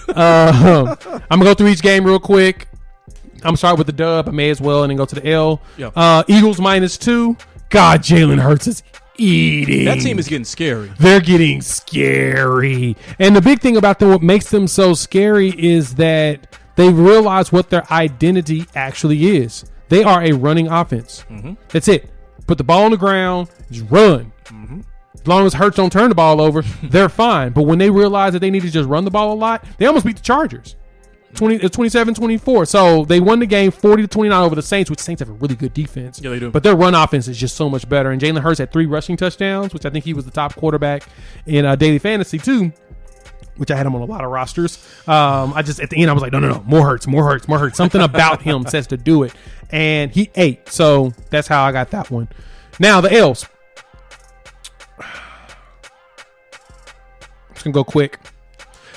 I'm going to go through each game real quick. I'm going to start with the dub. I may as well, and then go to the L. Yep. Eagles -2. God, Jalen Hurts is eating. That team is getting scary. They're getting scary. And the big thing about them, what makes them so scary, is that they've realized what their identity actually is. They are a running offense. Mm-hmm. That's it. Put the ball on the ground, just run. Mm-hmm. As long as Hurts don't turn the ball over, they're fine. But when they realize that they need to just run the ball a lot, they almost beat the Chargers. 27-24. So they won the game 40-29 over the Saints, which the Saints have a really good defense. Yeah, they do. But their run offense is just so much better. And Jalen Hurts had 3 rushing touchdowns, which I think he was the top quarterback in daily fantasy too, which I had him on a lot of rosters. I just, at the end, I was like, no, more Hurts. Something about him says to do it. And he ate. So that's how I got that one. Now, the L's. I'm just going to go quick.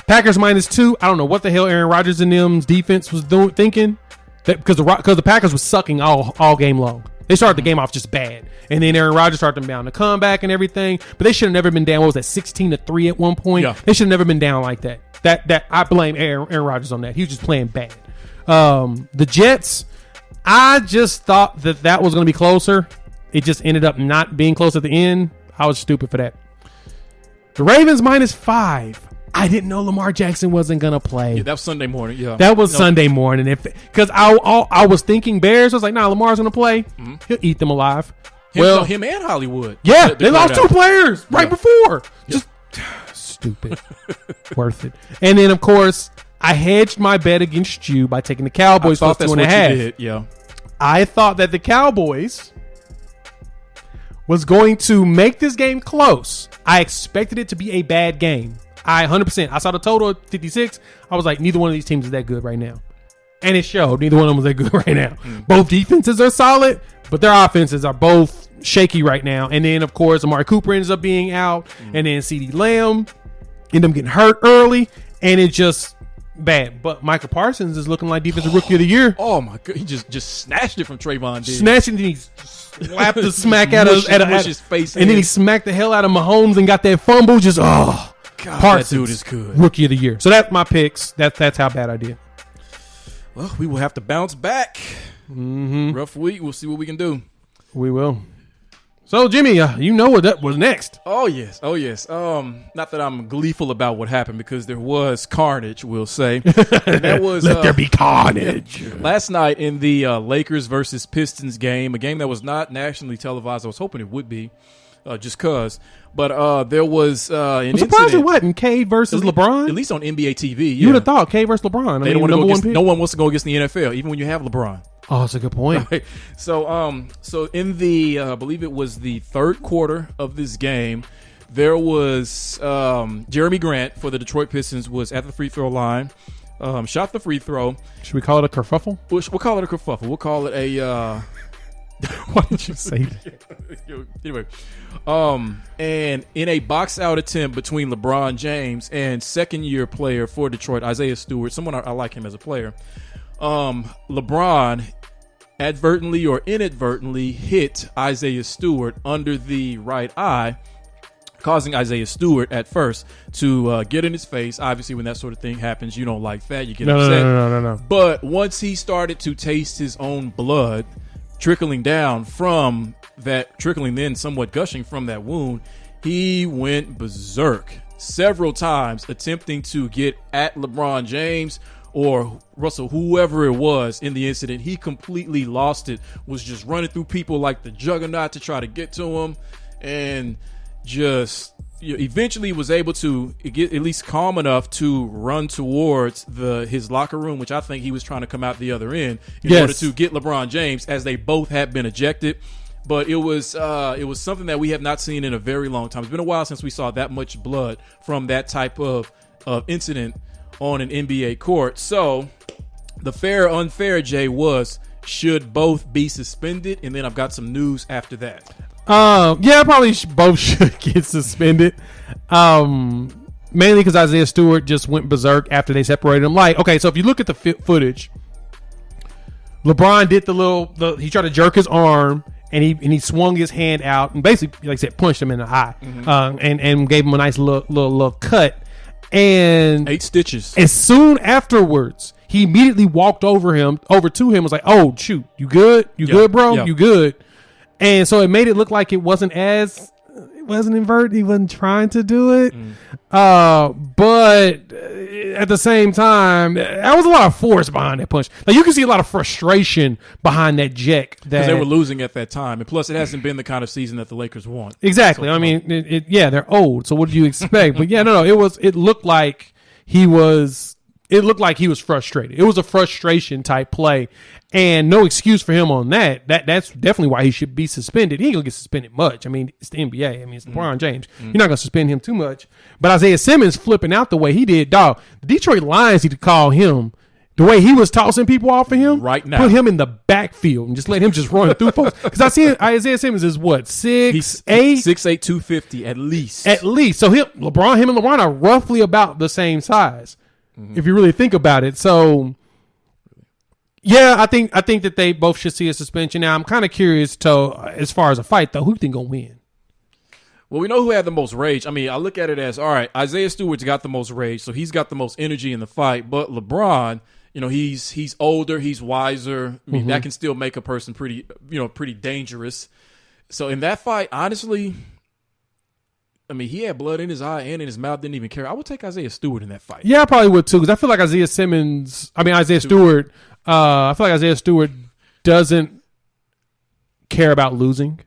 Packers -2. I don't know what the hell Aaron Rodgers and them's defense was thinking. Because the Packers was sucking all game long. They started the game off just bad. And then Aaron Rodgers started them down the comeback and everything. But they should have never been down. What was that, 16-3 at one point? Yeah. They should have never been down like that. That I blame Aaron Rodgers on that. He was just playing bad. The Jets, I just thought that was going to be closer. it just ended up not being close at the end. I was stupid for that. The Ravens -5. I didn't know Lamar Jackson wasn't gonna play. Yeah, that was Sunday morning. Yeah, that was Sunday morning. Because I was thinking Bears. I was like, nah, Lamar's gonna play. Mm-hmm. He'll eat them alive. Him and Hollywood. Yeah, they lost 2 players right before. Yeah. Just stupid. Worth it. And then of course I hedged my bet against you by taking the Cowboys plus 2.5. Yeah, I thought that the Cowboys was going to make this game close. I expected it to be a bad game. 100%. I saw the total at 56. I was like, neither one of these teams is that good right now. And it showed. Neither one of them was that good right now. Both defenses are solid, but their offenses are both shaky right now. And then, of course, Amari Cooper ends up being out. And then CeeDee Lamb ended up getting hurt early. And it's just bad. But Michael Parsons is looking like Defensive Rookie of the Year. Oh, my God. He just snatched it from Trayvon Diggs. Snatched it and he slapped the smack out of his face. And then he smacked the hell out of Mahomes and got that fumble. Just, God, Parsons, that dude is good. Rookie of the Year. So that's my picks. That's how bad I did. Well, we will have to bounce back. Rough week. We'll see what we can do. We will. So, Jimmy, you know what that was next. Oh, yes. Not that I'm gleeful about what happened because there was carnage, we'll say. And that was Let there be carnage. Last night in the Lakers versus Pistons game, a game that was not nationally televised. I was hoping it would be just because. But there was an I'm surprised it wasn't Cade versus LeBron. At least on NBA TV. You would have thought Cade versus LeBron. They don't want to go against, no one wants to go against the NFL, even when you have LeBron. Oh, that's a good point. Right. So in the I believe it was the third quarter of this game, there was Jeremy Grant for the Detroit Pistons was at the free throw line, shot the free throw. Should we call it a kerfuffle? We'll call it a kerfuffle. We'll call it a. Why did you say that? Anyway, and in a box out attempt between LeBron James and second-year player for Detroit, Isaiah Stewart, someone I like him as a player. LeBron advertently or inadvertently hit Isaiah Stewart under the right eye, causing Isaiah Stewart at first to get in his face. Obviously, when that sort of thing happens, you don't like that. You get upset. No. But once he started to taste his own blood trickling down from that, trickling then somewhat gushing from that wound, he went berserk several times attempting to get at LeBron James or Russell, whoever it was in the incident. He completely lost it, was just running through people like the juggernaut to try to get to him, and just eventually was able to get at least calm enough to run towards his locker room, which I think he was trying to come out the other end in order to get LeBron James, as they both had been ejected. But it was something that we have not seen in a very long time. It's been a while since we saw that much blood from that type of incident on an NBA court. So the fair unfair, Jay, was should both be suspended, and then I've got some news after that. Probably both should get suspended. Mainly because Isaiah Stewart just went berserk after they separated him. Like, okay, so if you look at the footage, LeBron did he tried to jerk his arm, and he swung his hand out and basically, like I said, punched him in the eye, and gave him a nice little cut. And 8 stitches. As soon afterwards, he immediately walked over to him, was like, "Oh shoot, you good? You good, bro? Yeah. You good?" And so it made it look like it wasn't inverted. He wasn't trying to do it. But at the same time, there was a lot of force behind that punch. Like, you can see a lot of frustration behind that jack. Because they were losing at that time. And plus, it hasn't been the kind of season that the Lakers want. Exactly. I mean, they're old. So what do you expect? But it looked like he was frustrated. It was a frustration type play, and no excuse for him on that. That's definitely why he should be suspended. He ain't gonna get suspended much. I mean, it's the NBA. I mean, it's LeBron James. You're not gonna suspend him too much. But Isaiah Simmons flipping out the way he did, dog. The Detroit Lions need to call him. The way he was tossing people off of him right now, put him in the backfield and just let him just run through folks. Because I see Isaiah Simmons is what, 6'8", 6'8", 250 at least. At least. So him and LeBron are roughly about the same size. If you really think about it. So, yeah, I think that they both should see a suspension. Now, I'm kind of curious as far as a fight, though. Who you think gonna win? Well, we know who had the most rage. I mean, I look at it as, all right, Isaiah Stewart's got the most rage, so he's got the most energy in the fight. But LeBron, he's older, he's wiser. I mean, that can still make a person pretty dangerous. So in that fight, honestly, I mean, he had blood in his eye and in his mouth, didn't even care. I would take Isaiah Stewart in that fight. Yeah, I probably would too, because I feel like Isaiah Stewart. I feel like Isaiah Stewart doesn't care about losing,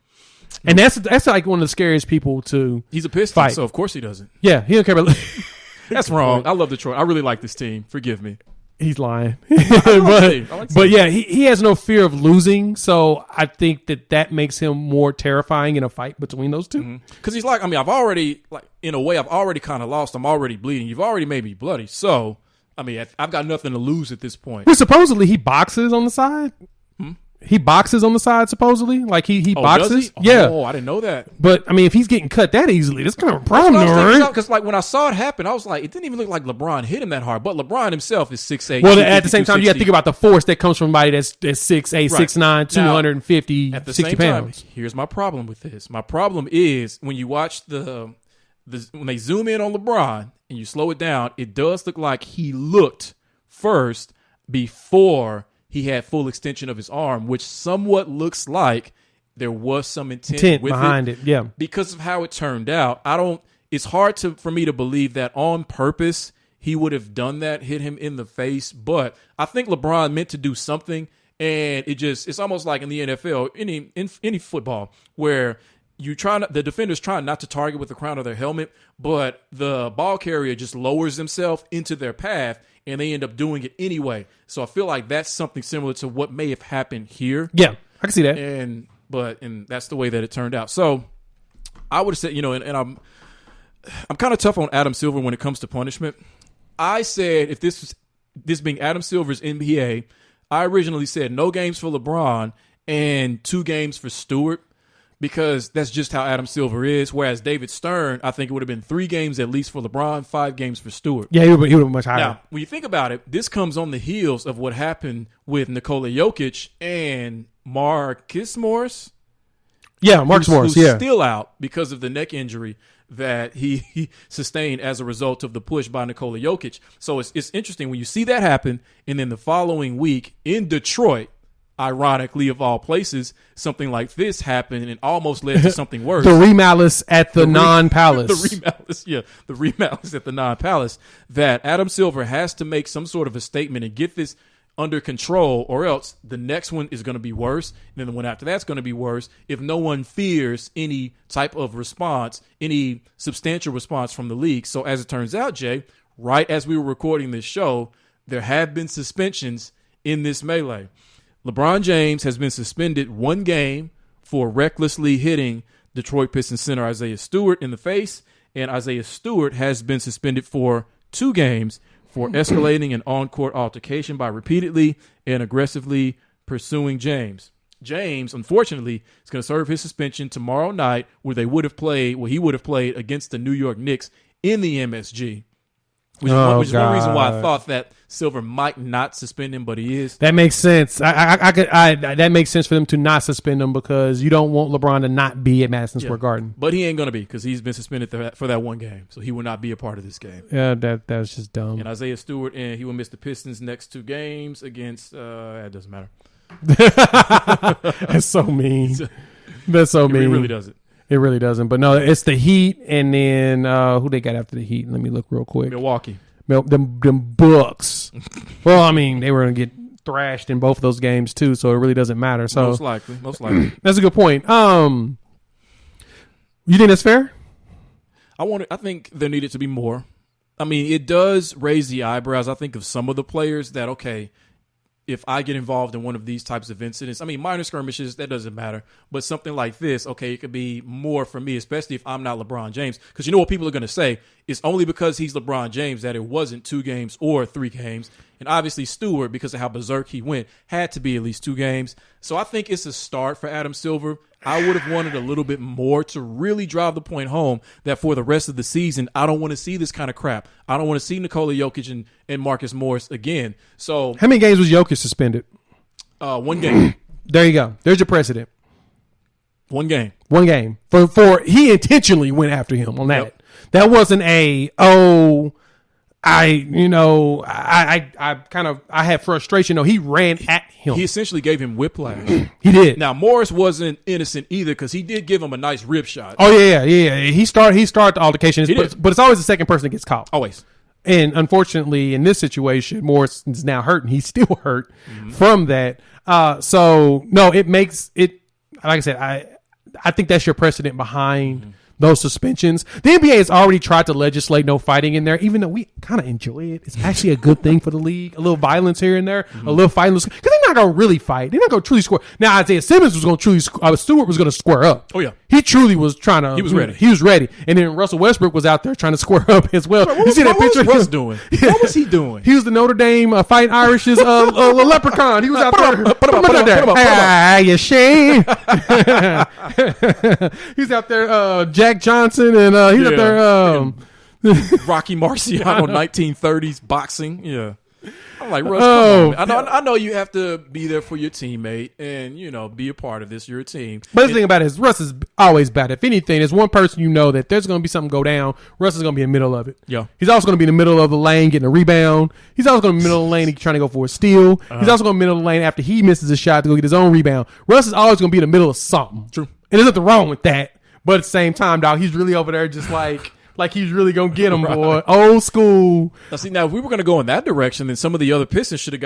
and that's like one of the scariest people to. He's a Piston, fight. so of course he doesn't. Yeah, he don't care about. That's wrong. I love Detroit. I really like this team. Forgive me. He's lying, but yeah, he has no fear of losing, so I think that makes him more terrifying in a fight between those two. Because he's like, I mean, I've already kind of lost. I'm already bleeding. You've already made me bloody. So, I mean, I've got nothing to lose at this point. Well, supposedly he boxes on the side. He boxes on the side, supposedly. Like he boxes. Does he? Yeah. Oh, I didn't know that. But I mean, if he's getting cut that easily, that's kind of a problem, right? Because like when I saw it happen, I was like, it didn't even look like LeBron hit him that hard. But LeBron himself is 6'8". Well, at the same time, you got to think about the force that comes from somebody that's 6'8", 6'9", 250, at the 60 same pounds. Time, here's my problem with this. My problem is when you watch when they zoom in on LeBron and you slow it down, it does look like he looked first before he had full extension of his arm, which somewhat looks like there was some intent with behind it. Yeah, because of how it turned out. It's hard for me to believe that on purpose he would have done that, hit him in the face. But I think LeBron meant to do something, and it's almost like in the NFL, any football, where the defender's trying not to target with the crown of their helmet, but the ball carrier just lowers himself into their path, and they end up doing it anyway. So I feel like that's something similar to what may have happened here. Yeah, I can see that. And that's the way that it turned out. So I would have said, and I'm kind of tough on Adam Silver when it comes to punishment. I said if this being Adam Silver's NBA, I originally said no games for LeBron and 2 games for Stewart, because that's just how Adam Silver is. Whereas David Stern, I think it would have been 3 games at least for LeBron, 5 games for Stewart. Yeah, he would have been much higher. Now, when you think about it, this comes on the heels of what happened with Nikola Jokic and Marcus Morris. Yeah, Marcus Morris, who's yeah. still out because of the neck injury that he sustained as a result of the push by Nikola Jokic. So it's interesting when you see that happen, and then the following week in Detroit, ironically, of all places, something like this happened and almost led to something worse. The remalice at the non-palace. The remalice at the non-palace, that Adam Silver has to make some sort of a statement and get this under control, or else the next one is going to be worse, and then the one after that's going to be worse if no one fears any type of response, any substantial response from the league. So as it turns out, Jay, right as we were recording this show, there have been suspensions in this melee. LeBron James has been suspended 1 game for recklessly hitting Detroit Pistons center Isaiah Stewart in the face, and Isaiah Stewart has been suspended for 2 games for escalating an on-court altercation by repeatedly and aggressively pursuing James. James, unfortunately, is going to serve his suspension tomorrow night, where he would have played against the New York Knicks in the MSG. Which is one reason why I thought that Silver might not suspend him, but he is. That makes sense. That makes sense for them to not suspend him, because you don't want LeBron to not be at Madison Square Garden. But he ain't going to be, because he's been suspended for that 1 game, so he will not be a part of this game. Yeah, that's just dumb. And Isaiah Stewart, and he will miss the Pistons' next 2 games against. It doesn't matter. That's so mean. That's so mean. It really doesn't. It really doesn't. But no, it's the Heat, and then who they got after the Heat? Let me look real quick. Milwaukee. Them Bucks. Well, I mean, they were going to get thrashed in both of those games too, so it really doesn't matter. So most likely. That's a good point. You think that's fair? I think there needed to be more. I mean, it does raise the eyebrows, I think, of some of the players that, okay, if I get involved in one of these types of incidents, I mean, minor skirmishes, that doesn't matter. But something like this, okay, it could be more for me, especially if I'm not LeBron James. Because you know what people are going to say? It's only because he's LeBron James that it wasn't 2 games or 3 games. And obviously Stewart, because of how berserk he went, had to be at least 2 games. So I think it's a start for Adam Silver. I would have wanted a little bit more to really drive the point home that for the rest of the season, I don't want to see this kind of crap. I don't want to see Nikola Jokic and Marcus Morris again. So how many games was Jokic suspended? 1 game. There you go. There's your precedent. 1 game. 1 game. For he intentionally went after him on that. Yep. That wasn't I I had frustration. No, he ran at him. He essentially gave him whiplash. He did. Now Morris wasn't innocent either because he did give him a nice rib shot. Oh yeah. He started the altercation, but it's always the second person that gets caught. Always. And unfortunately, in this situation, Morris is now hurt, and he's still hurt from that. So no, it makes it. Like I said, I think that's your precedent behind those suspensions. The NBA has already tried to legislate no fighting in there, even though we kind of enjoy it. It's actually a good thing for the league. A little violence here and there, a little fighting, because they're not going to really fight. They're not going to truly square. Now, Isaiah Simmons was going to truly, Stewart was going to square up. Oh, yeah. He truly was trying to. He was ready. He was ready. And then Russell Westbrook was out there trying to square up as well. What you was, see that picture? What was Russ doing? What was he doing? He was the Notre Dame fighting Irish's leprechaun. He was out there. Put him out there. Hey, you shame. He's out there, Jack Johnson, and he's out there. Rocky Marciano, 1930s boxing. Yeah. I'm like, Russ, come on, man. I know you have to be there for your teammate and, be a part of this. You're a team. But the thing about it is Russ is always bad. If anything, there's one person that there's going to be something go down. Russ is going to be in the middle of it. Yeah. He's also going to be in the middle of the lane getting a rebound. He's also going to be in the middle of the lane trying to go for a steal. He's also going to be in the middle of the lane after he misses a shot to go get his own rebound. Russ is always going to be in the middle of something. True. And there's nothing wrong with that. But at the same time, dog, he's really over there just like he's really going to get him, boy. Old school. Now, if we were going to go in that direction, then some of the other Pistons should have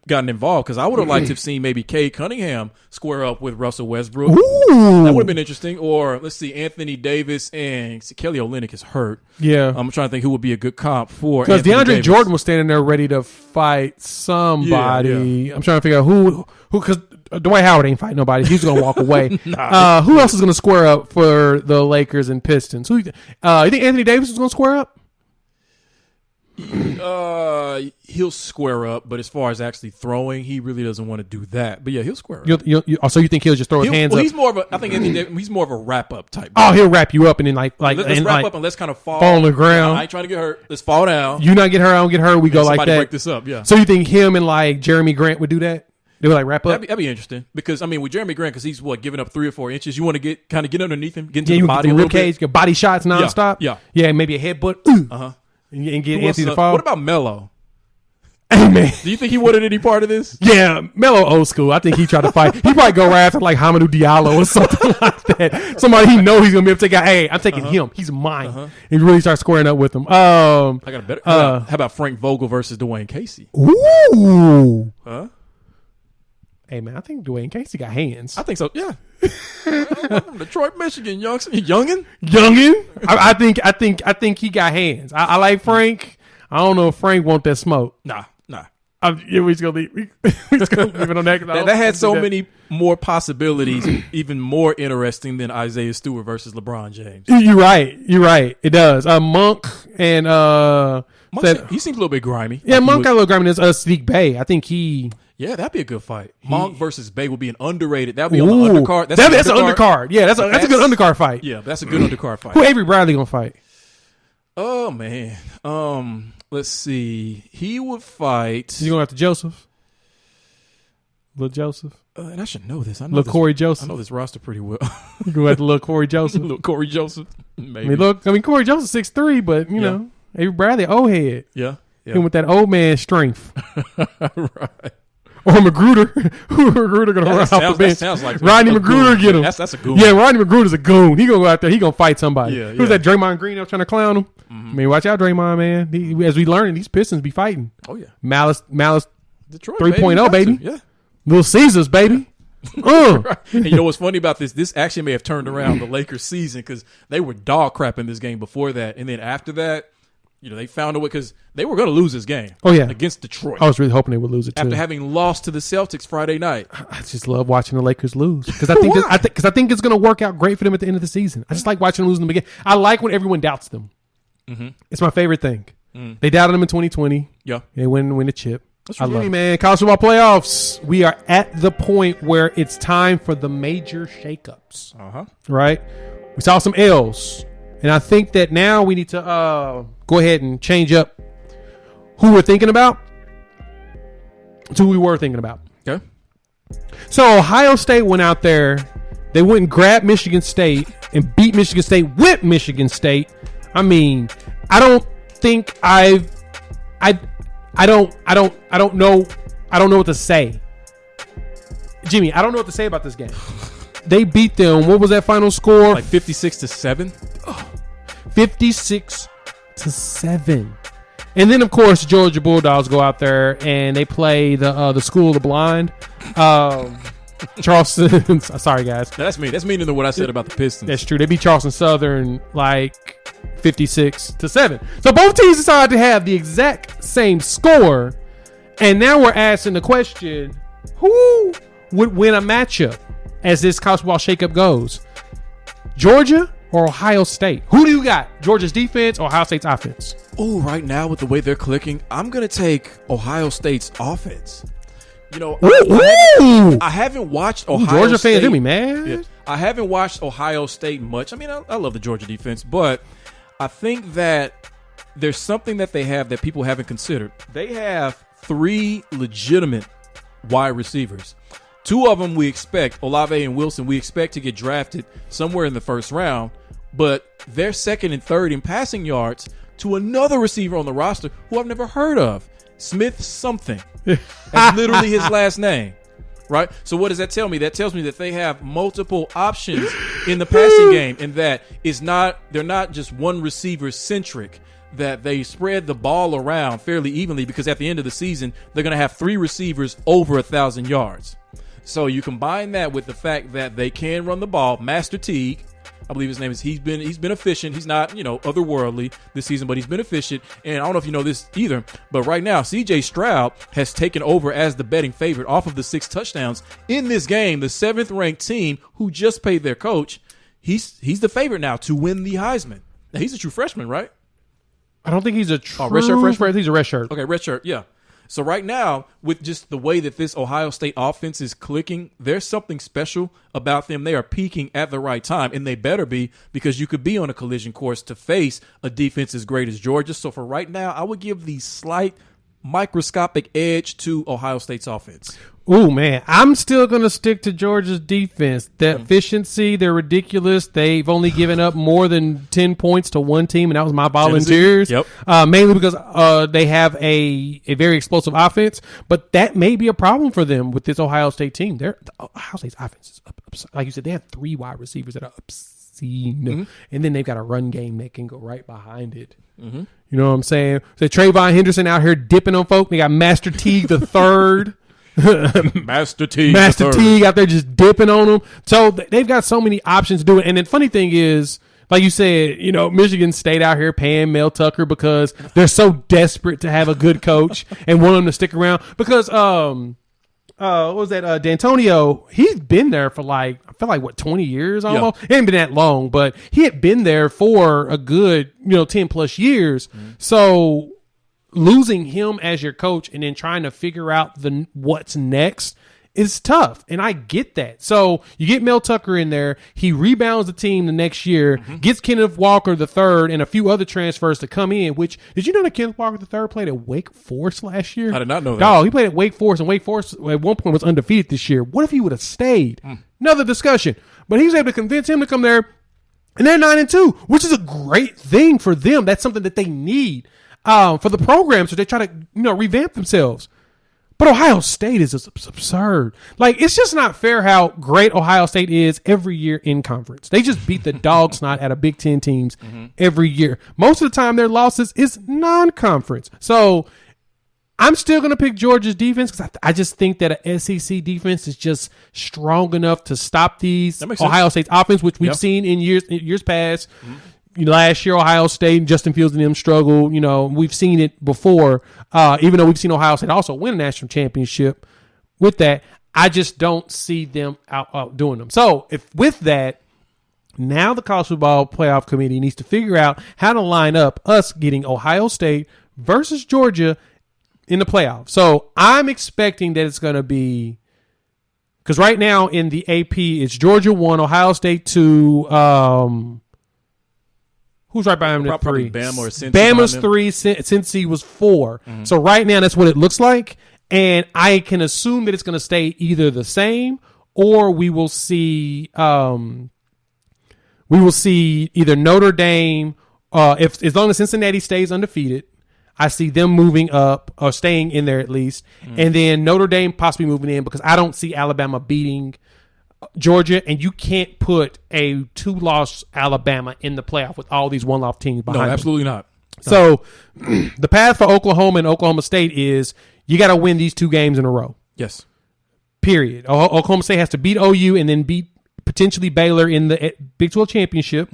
gotten involved, because I would have liked to have seen maybe Cade Cunningham square up with Russell Westbrook. Ooh. That would have been interesting. Or let's see, Anthony Davis and Kelly Olynyk is hurt. Yeah. I'm trying to think who would be a good comp for because Anthony DeAndre Davis. Jordan was standing there ready to fight somebody. Yeah. I'm trying to figure out who because Dwight Howard ain't fighting nobody. He's going to walk away. Who else is going to square up for the Lakers and Pistons? You think Anthony Davis is going to square up? He'll square up, but as far as actually throwing, he really doesn't want to do that. But yeah, he'll square up. So you think he'll just throw his hands up? He's more of a. I think Anthony Davis, he's more of a wrap up type. Oh, he'll wrap you up and then let's wrap up and let's kind of fall on the ground. I ain't trying to get hurt. Let's fall down. You not get hurt, I don't get hurt. We go like that. Break this up. Yeah. So you think him and Jeremy Grant would do that? They would wrap up. That'd be interesting because with Jeremy Grant, because he's giving up 3 or 4 inches. You want to get underneath him, get into the body a little bit. Get body shots nonstop. Yeah. Maybe a headbutt. And get Anthony to fall. What about Melo? Hey man, do you think he wanted any part of this? Yeah, Melo old school. I think he tried to fight. He probably go right after Hamidou Diallo or something like that. Somebody he know he's gonna be able to take out. Hey, I'm taking him. He's mine. And really start squaring up with him. I got a better. How about Frank Vogel versus Dwayne Casey? Ooh. Huh? Hey man, I think Dwayne Casey got hands. I think so. Yeah. I'm from Detroit, Michigan, youngin. I think he got hands. I like Frank. I don't know if Frank want that smoke. Nah. We're just gonna leave it on that. That had so many more possibilities, even more interesting than Isaiah Stewart versus LeBron James. You're right. It does. Monk and he seems a little bit grimy. Yeah, Monk got a little grimy. There's Sadiq Bey. I think he. Yeah, that'd be a good fight. Monk versus Bey would be an underrated. That'd be on the undercard. That's an undercard. Yeah, that's a good undercard fight. Yeah, that's a good undercard fight. Who Avery Bradley gonna fight? Oh man. Let's see. He would fight. You going after Joseph? Little Joseph? And I should know this. I know little Corey Joseph. I know this roster pretty well. You go after little Corey Joseph? Little Corey Joseph. Maybe. Corey Joseph 6'3", but you know, Avery Bradley old head. Yeah. Him with that old man strength. Right. Or Magruder. Magruder gonna run off the bench. That sounds like Rodney Magruder get him. That's a goon. Yeah, Rodney Magruder's a goon. He gonna go out there. He gonna fight somebody. Yeah, Who's that? Draymond Green up trying to clown him. I mean, watch out, Draymond, man. As we learn, these Pistons be fighting. Oh yeah, Malice, Detroit 3.0 baby. Yeah, Little Caesars, baby. Right. And you know what's funny about this? This actually may have turned around the Lakers season because they were dog crap in this game before that, and then after that, they found a way because they were going to lose this game. Oh yeah, against Detroit. I was really hoping they would lose it too. After having lost to the Celtics Friday night. I just love watching the Lakers lose because I think it's going to work out great for them at the end of the season. I just like watching them lose in the beginning. I like when everyone doubts them. Mm-hmm. It's my favorite thing. They doubted them in 2020. Yeah, they win the chip. I love it, man. College football playoffs. We are at the point where it's time for the major shakeups. Right? We saw some L's, and I think that now we need to go ahead and change up who we're thinking about to who we were thinking about. Okay. So Ohio State went out there. They went and grabbed Michigan State and beat Michigan State with Michigan State. I mean, I don't think I've I don't know what to say. Jimmy, I don't know what to say about this game. They beat them. What was that final score? Like 56-7. 56-7. And then, of course, Georgia Bulldogs go out there and they play the School of the Blind. Charleston. Sorry, guys. That's me. That's meaner than what I said about the Pistons. That's true. They beat Charleston Southern like 56-7. So both teams decided to have the exact same score. And now we're asking the question, who would win a matchup as this college football shakeup goes? Georgia or Ohio State? Who do you got? Georgia's defense or Ohio State's offense? Oh, right now with the way they're clicking, I'm going to take Ohio State's offense. You know, I haven't watched Ohio Georgia State. fans do me, man. Yeah, I haven't watched Ohio State much. I mean, I love the Georgia defense, but I think that there's something that they have that people haven't considered. They have 3 legitimate wide receivers. 2 of them we expect, Olave and Wilson, we expect to get drafted somewhere in the first round, but they're second and third in passing yards to another receiver on the roster who I've never heard of, Smith something. That's literally his last name, right? So what does that tell me? That tells me that they have multiple options in the passing game, and that they're not just one receiver centric, that they spread the ball around fairly evenly, because at the end of the season, they're going to have 3 receivers over 1,000 yards. So you combine that with the fact that they can run the ball. Master Teague, I believe his name is, he's been efficient. He's not, otherworldly this season, but he's been efficient. And I don't know if you know this either, but right now, CJ Stroud has taken over as the betting favorite off of the 6 touchdowns in this game. The 7th ranked team who just paid their coach, he's the favorite now to win the Heisman. Now, he's a true freshman, right? I don't think he's a true redshirt freshman? He's a redshirt. Okay, redshirt, yeah. So right now, with just the way that this Ohio State offense is clicking, there's something special about them. They are peaking at the right time, and they better be, because you could be on a collision course to face a defense as great as Georgia. So for right now, I would give the slight microscopic edge to Ohio State's offense. Ooh, man, I'm still going to stick to Georgia's defense. The efficiency, they're ridiculous. They've only given up more than 10 points to one team, and that was my Volunteers. Yep. Mainly because they have a very explosive offense, but that may be a problem for them with this Ohio State team. Ohio State's offense is up, like you said, they have 3 wide receivers that are obscene, and then they've got a run game that can go right behind it. You know what I'm saying? So Trayvon Henderson out here dipping on folk. They got Master Teague the third. Master Teague out there just dipping on them. So they've got so many options to do it. And the funny thing is, like you said, Michigan State out here paying Mel Tucker because they're so desperate to have a good coach and want him to stick around. Because what was that? D'Antonio, he's been there for I feel like 20 years almost. Yeah. It ain't been that long, but he had been there for a good 10 plus years. So losing him as your coach and then trying to figure out what's next is tough, and I get that. So you get Mel Tucker in there, he rebounds the team the next year, gets Kenneth Walker the third and a few other transfers to come in. Which, did you know that Kenneth Walker the third played at Wake Forest last year? I did not know that. No, he played at Wake Forest, and Wake Forest at one point was undefeated this year. What if he would have stayed? Another discussion. But he was able to convince him to come there, and they're 9-2, which is a great thing for them. That's something that they need for the program, so they try to revamp themselves. But Ohio State is just absurd. It's just not fair how great Ohio State is every year in conference. They just beat the dog snot out of Big Ten teams every year. Most of the time, their losses is non-conference. So I'm still going to pick Georgia's defense because I just think that an SEC defense is just strong enough to stop these Ohio State's offense, which we've seen in years past. Last year, Ohio State and Justin Fields and them struggle. We've seen it before, even though we've seen Ohio State also win a national championship with that. I just don't see them outdoing them. So with that, now the College Football Playoff Committee needs to figure out how to line up us getting Ohio State versus Georgia in the playoff. So I'm expecting that it's going to be, because right now in the AP, it's Georgia 1, Ohio State 2, who's right behind them? 3? Bama or Cincy. Bama's 3. Cincy was 4. So right now, that's what it looks like. And I can assume that it's going to stay either the same, or we will see either Notre Dame. As long as Cincinnati stays undefeated, I see them moving up or staying in there at least. And then Notre Dame possibly moving in because I don't see Alabama beating Georgia. And you can't put a 2-loss Alabama in the playoff with all these 1-loss teams behind them. No, absolutely not. So the path for Oklahoma and Oklahoma State is you got to win these 2 games in a row. Yes. Period. Oklahoma State has to beat OU and then beat potentially Baylor in the Big 12 championship.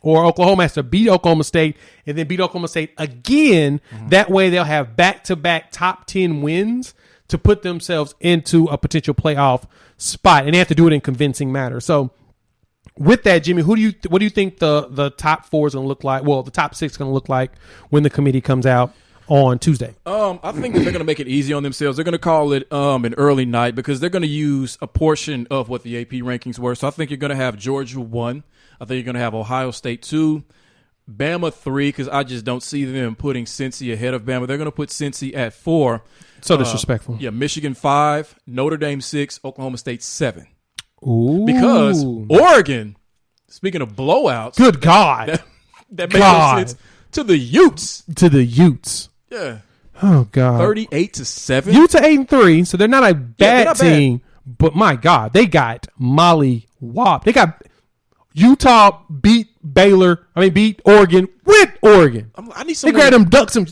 Or Oklahoma has to beat Oklahoma State and then beat Oklahoma State again. That way they'll have back-to-back top 10 wins to put themselves into a potential playoff spot. And they have to do it in convincing manner. So with that, Jimmy, what do you think the top 4 is going to look like? Well, the top 6 is going to look like when the committee comes out on Tuesday? I think that they're going to make it easy on themselves. They're going to call it an early night because they're going to use a portion of what the AP rankings were. So I think you're going to have Georgia 1. I think you're going to have Ohio State 2, Bama 3, because I just don't see them putting Cincy ahead of Bama. They're going to put Cincy at 4. So disrespectful. Yeah, Michigan 5, Notre Dame 6, Oklahoma State 7. Ooh. Because Oregon, speaking of blowouts. Good God. That makes no sense. To the Utes. Yeah. Oh, God. 38-7. Utes are 8-3, so they're not a bad team. But, my God, they got Molly Wop. They got Utah beat Oregon with Oregon. I need they grabbed them ducks. I'm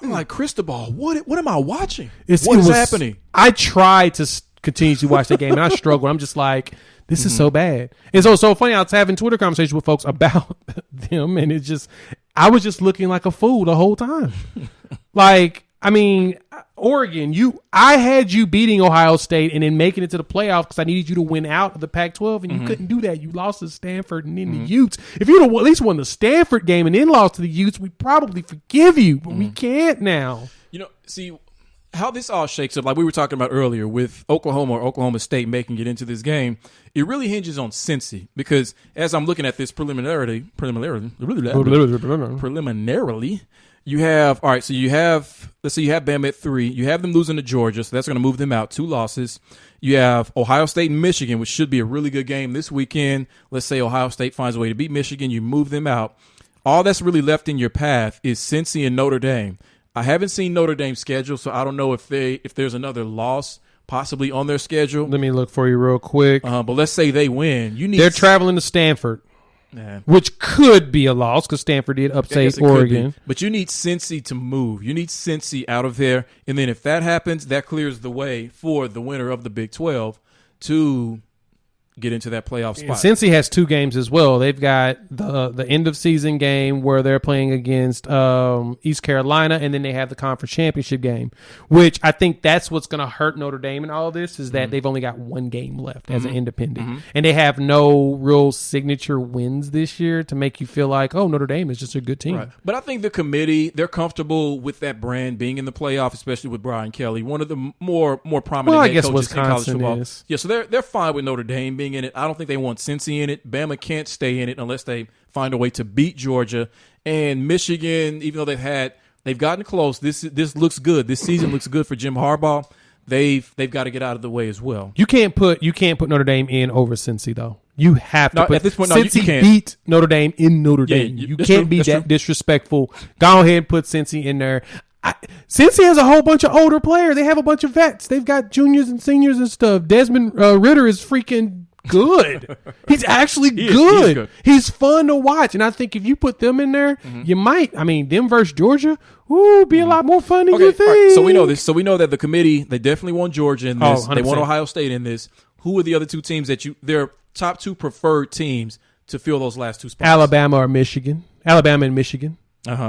like, Cristobal, what am I watching? What is happening? I tried to continuously watch the game, and I struggled. I'm just like, this is so bad. And so funny, I was having Twitter conversations with folks about them, and I was just looking like a fool the whole time. Oregon, I had you beating Ohio State and then making it to the playoffs because I needed you to win out of the Pac-12, and you couldn't do that. You lost to Stanford and then the Utes. If you'd have at least won the Stanford game and then lost to the Utes, we'd probably forgive you, but we can't now. See how this all shakes up, like we were talking about earlier with Oklahoma or Oklahoma State making it into this game, it really hinges on Cincy because as I'm looking at this preliminarily, you have, all right, so let's say you have Bama at 3. You have them losing to Georgia, so that's going to move them out. 2 losses. You have Ohio State and Michigan, which should be a really good game this weekend. Let's say Ohio State finds a way to beat Michigan. You move them out. All that's really left in your path is Cincy and Notre Dame. I haven't seen Notre Dame's schedule, so I don't know if there's another loss possibly on their schedule. Let me look for you real quick. But let's say they win. They're traveling to Stanford. Which could be a loss because Stanford did upset Oregon. But you need Cincy to move. You need Cincy out of there. And then if that happens, that clears the way for the winner of the Big 12 to get into that playoff spot. Cincy has 2 games as well. They've got the end of season game where they're playing against East Carolina, and then they have the conference championship game, which I think that's what's going to hurt Notre Dame in all of this is that they've only got 1 game left as an independent, and they have no real signature wins this year to make you feel like, oh, Notre Dame is just a good team. Right. But I think the committee, they're comfortable with that brand being in the playoff, especially with Brian Kelly, one of the more prominent head coaches in college football. Yeah, so they're fine with Notre Dame being in it. I don't think they want Cincy in it. Bama can't stay in it unless they find a way to beat Georgia. And Michigan, even though they've gotten close, this looks good. This season looks good for Jim Harbaugh. They've got to get out of the way as well. You can't put Notre Dame in over Cincy though. You have to put at this point. Cincy you can't beat Notre Dame in Notre Dame. You can't be that disrespectful. Go ahead and put Cincy in there. Cincy has a whole bunch of older players. They have a bunch of vets. They've got juniors and seniors and stuff. Desmond Ritter is freaking good. He's actually good. He's fun to watch. And I think if you put them in there, you might. Them versus Georgia, be a lot more fun than you think. Right. So we know this. So we know that the committee, they definitely want Georgia in this. They want Ohio State in this. Who are the other 2 teams their top 2 preferred teams to fill those last 2 spots? Alabama and Michigan,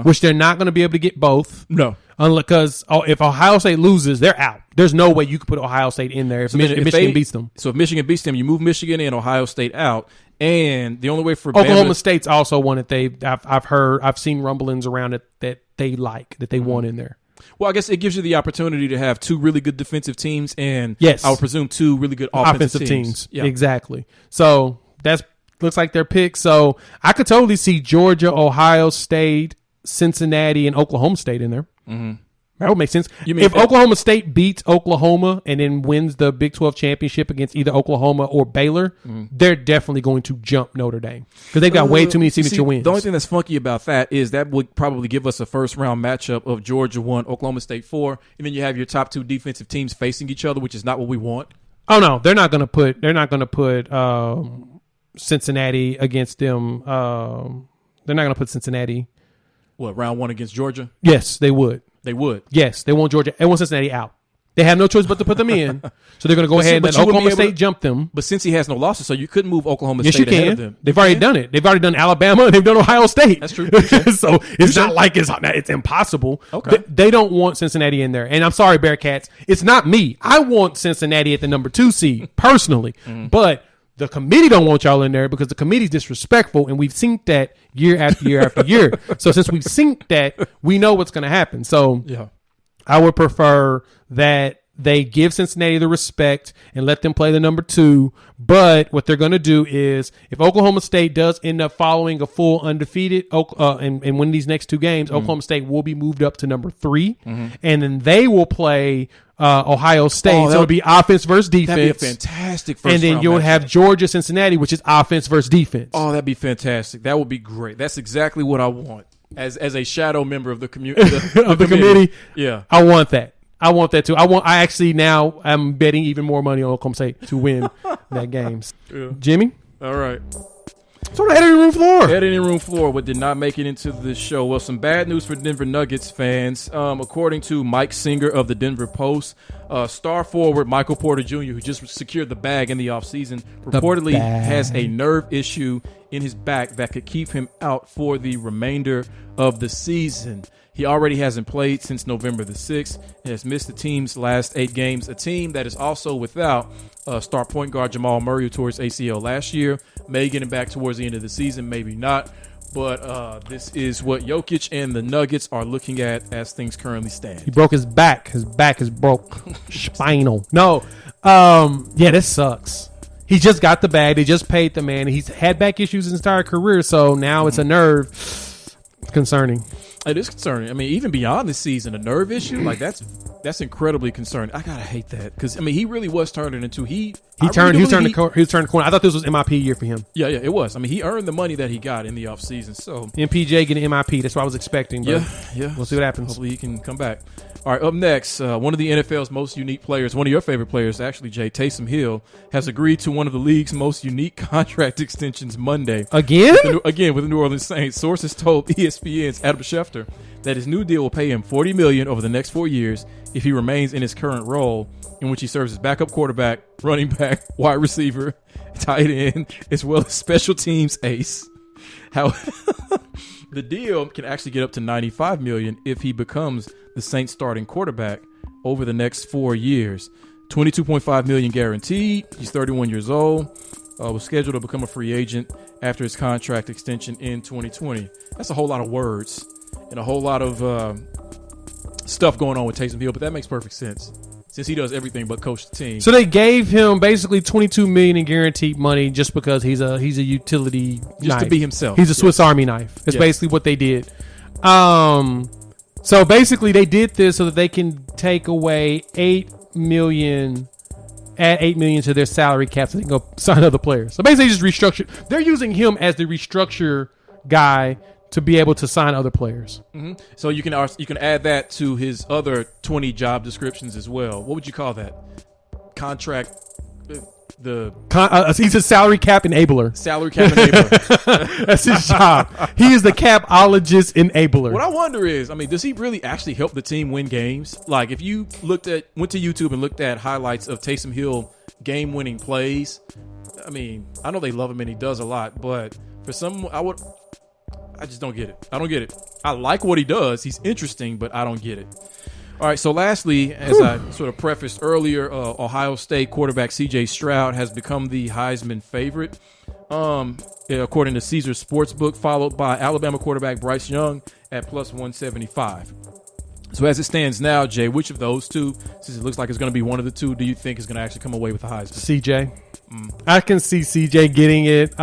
which they're not going to be able to get both. No. Because if Ohio State loses, they're out. There's no way you could put Ohio State in there if Michigan beats them. So if Michigan beats them, you move Michigan and Ohio State out. And the only way for Oklahoma State's also one that I've seen rumblings around it that they want in there. Well, I guess it gives you the opportunity to have 2 really good defensive teams and I would presume 2 really good offensive teams. Yeah. Exactly. So that's looks like their pick. So I could totally see Georgia, Ohio State, Cincinnati, and Oklahoma State in there. That would make sense. You mean if Oklahoma State beats Oklahoma and then wins the Big 12 championship against either Oklahoma or Baylor, they're definitely going to jump Notre Dame because they've got way too many signature wins. The only thing that's funky about that is that would probably give us a first-round matchup of Georgia 1, Oklahoma State 4, and then you have your top two defensive teams facing each other, which is not what we want. Oh no, they're not going to put Cincinnati against them. They're not going to put Cincinnati. What, round 1 against Georgia? Yes, they would. They would. Yes, they want Georgia. They want Cincinnati out. They have no choice but to put them in. So they're going to go ahead and let Oklahoma State jump them. But since he has no losses, so you couldn't move Oklahoma Yes, State you ahead of can. them. They've already done it. They've already done Alabama and they've done Ohio State. That's true. So it's not like it's impossible. Okay. They don't want Cincinnati in there. And I'm sorry, Bearcats. It's not me. I want Cincinnati at the number 2 seed personally. But the committee don't want y'all in there because the committee's disrespectful, and we've seen that year after year after year. So since we've seen that, we know what's going to happen. So Yeah. I would prefer that they give Cincinnati the respect and let them play the number 2. But what they're going to do is if Oklahoma State does end up following a full undefeated and win these next 2 games, Oklahoma State will be moved up to number 3. And then they will play Ohio State. So it'll be offense versus defense. That'd be a fantastic first And then round you'll matchup. have Georgia, Cincinnati, which is offense versus defense. Oh, that'd be fantastic. That would be great. That's exactly what I want as a shadow member of the community. Of the committee. Yeah. I want that. I want that too. I actually now I'm betting even more money on Oklahoma State to win that game. Yeah. Jimmy? All right. It's on the editing room floor. Editing room floor, but did not make it into the show. Well, some bad news for Denver Nuggets fans. According to Mike Singer of the Denver Post, star forward Michael Porter Jr., who just secured the bag in the offseason, reportedly has a nerve issue in his back that could keep him out for the remainder of the season. He already hasn't played since November the 6th and has missed the team's last 8 games, a team that is also without star point guard Jamal Murray, who tore his ACL last year. May get him back towards the end of the season, maybe not. But this is what Jokic and the Nuggets are looking at as things currently stand. He broke his back. His back is broke. Spinal. No. Yeah, this sucks. He just got the bag. They just paid the man. He's had back issues his entire career, so now it's a nerve. It's concerning. It is concerning. I mean, even beyond this season, a nerve issue, like that's incredibly concerning. I gotta hate that because I mean, he really was turning into he turned the corner. I thought this was MIP year for him. Yeah, it was. I mean, he earned the money that he got in the offseason. So MPJ getting MIP. That's what I was expecting. But yeah. We'll see what happens. Hopefully, he can come back. All right, up next, one of the NFL's most unique players, one of your favorite players, actually, Jay, Taysom Hill, has agreed to one of the league's most unique contract extensions Monday. Again? With the New Orleans Saints. Sources told ESPN's Adam Schefter that his new deal will pay him $40 million over the next 4 years if he remains in his current role, in which he serves as backup quarterback, running back, wide receiver, tight end, as well as special teams ace. However, the deal can actually get up to $95 million if he becomes the Saints starting quarterback over the next 4 years. $22.5 million guaranteed. He's 31 years old. Was scheduled to become a free agent after his contract extension in 2020. That's a whole lot of words and a whole lot of stuff going on with Taysom Hill, but that makes perfect sense since he does everything but coach the team. So they gave him basically $22 million in guaranteed money just because he's a utility just knife. to be himself. He's a Swiss Army knife. That's Yes. basically what they did. So basically they did this so that they can take away $8 million to their salary cap so they can go sign other players. So basically just restructure. They're using him as the restructure guy to be able to sign other players. Mm-hmm. So you can add that to his other 20 job descriptions as well. What would you call that? Contract. He's a salary cap enabler. Salary cap enabler. That's his job. He is the capologist enabler. What I wonder is, I mean, does he really actually help the team win games? Like, if you went to YouTube and looked at highlights of Taysom Hill game-winning plays, I mean, I know they love him and he does a lot, but for some, I just don't get it. I don't get it. I like what he does. He's interesting, but I don't get it. All right, so lastly, as I sort of prefaced earlier, Ohio State quarterback C.J. Stroud has become the Heisman favorite, according to Caesars Sportsbook, followed by Alabama quarterback Bryce Young at plus 175. So as it stands now, Jay, which of those two, since it looks like it's going to be one of the two, do you think is going to actually come away with the Heisman? CJ. I can see CJ getting it.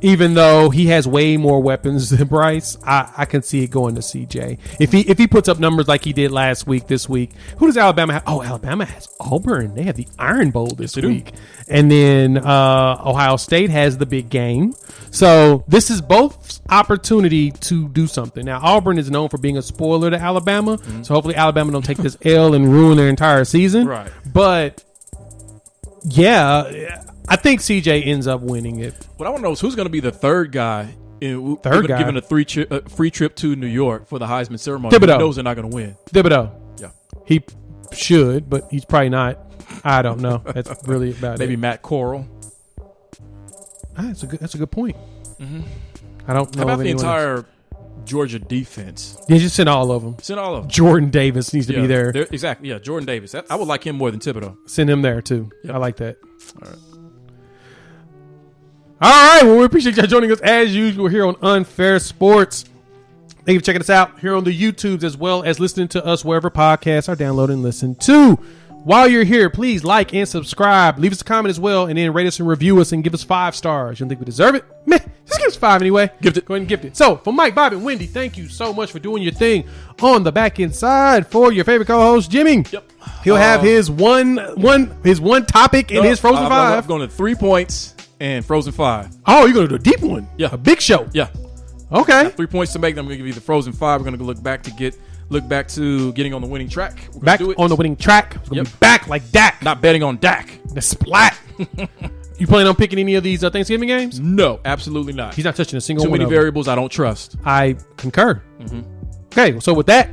even though he has way more weapons than Bryce, I can see it going to CJ. If he puts up numbers like he did last week, this week, who does Alabama have? Oh, Alabama has Auburn. They have the Iron Bowl this week. And then Ohio State has the big game. So this is both opportunity to do something. Now, Auburn is known for being a spoiler to Alabama. Mm-hmm. So hopefully Alabama don't take this L and ruin their entire season. Right. But, yeah, I think CJ ends up winning it. What I want to know is who's going to be the third guy given a free trip to New York for the Heisman ceremony. Thibodeau. Who knows they're not going to win? Thibodeau. Yeah. He should, but he's probably not. I don't know. That's really about Maybe it. Matt Corral. That's a good point. Mm-hmm. I don't know. How about the entire else. Georgia defense? Yeah, just send all of them. Send all of them. Jordan Davis needs to be there. Exactly. Yeah, Jordan Davis. I would like him more than Thibodeau. Send him there too. Yep. I like that. All right. All right. Well, we appreciate y'all joining us as usual here on Unfair Sports. Thank you for checking us out here on the YouTubes as well as listening to us wherever podcasts are downloaded and listened to. While you're here, please like and subscribe. Leave us a comment as well, and then rate us and review us and give us 5 stars. You don't think we deserve it? Meh, just give us 5 anyway. Gift it. Go ahead and gift it. So, for Mike, Bob, and Wendy, thank you so much for doing your thing on the back end side. For your favorite co-host, Jimmy. Yep. He'll have his one topic in his Frozen 5. I'm going to 3 points and Frozen 5. Oh, you're going to do a deep one? Yeah. A big show? Yeah. Okay. 3 points to make. Then I'm going to give you the Frozen 5. We're going to look back to getting on the winning track. We're Back do it. on the winning track. It's going to be back like Dak. Not betting on Dak. The splat. You planning on picking any of these Thanksgiving games? No, absolutely not. He's not touching a single Too one many of them. variables I don't trust. I concur. Mm-hmm. Okay, so with that,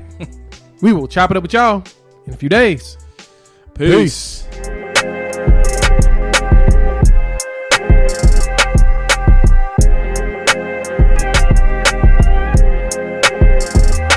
we will chop it up with y'all in a few days. Peace.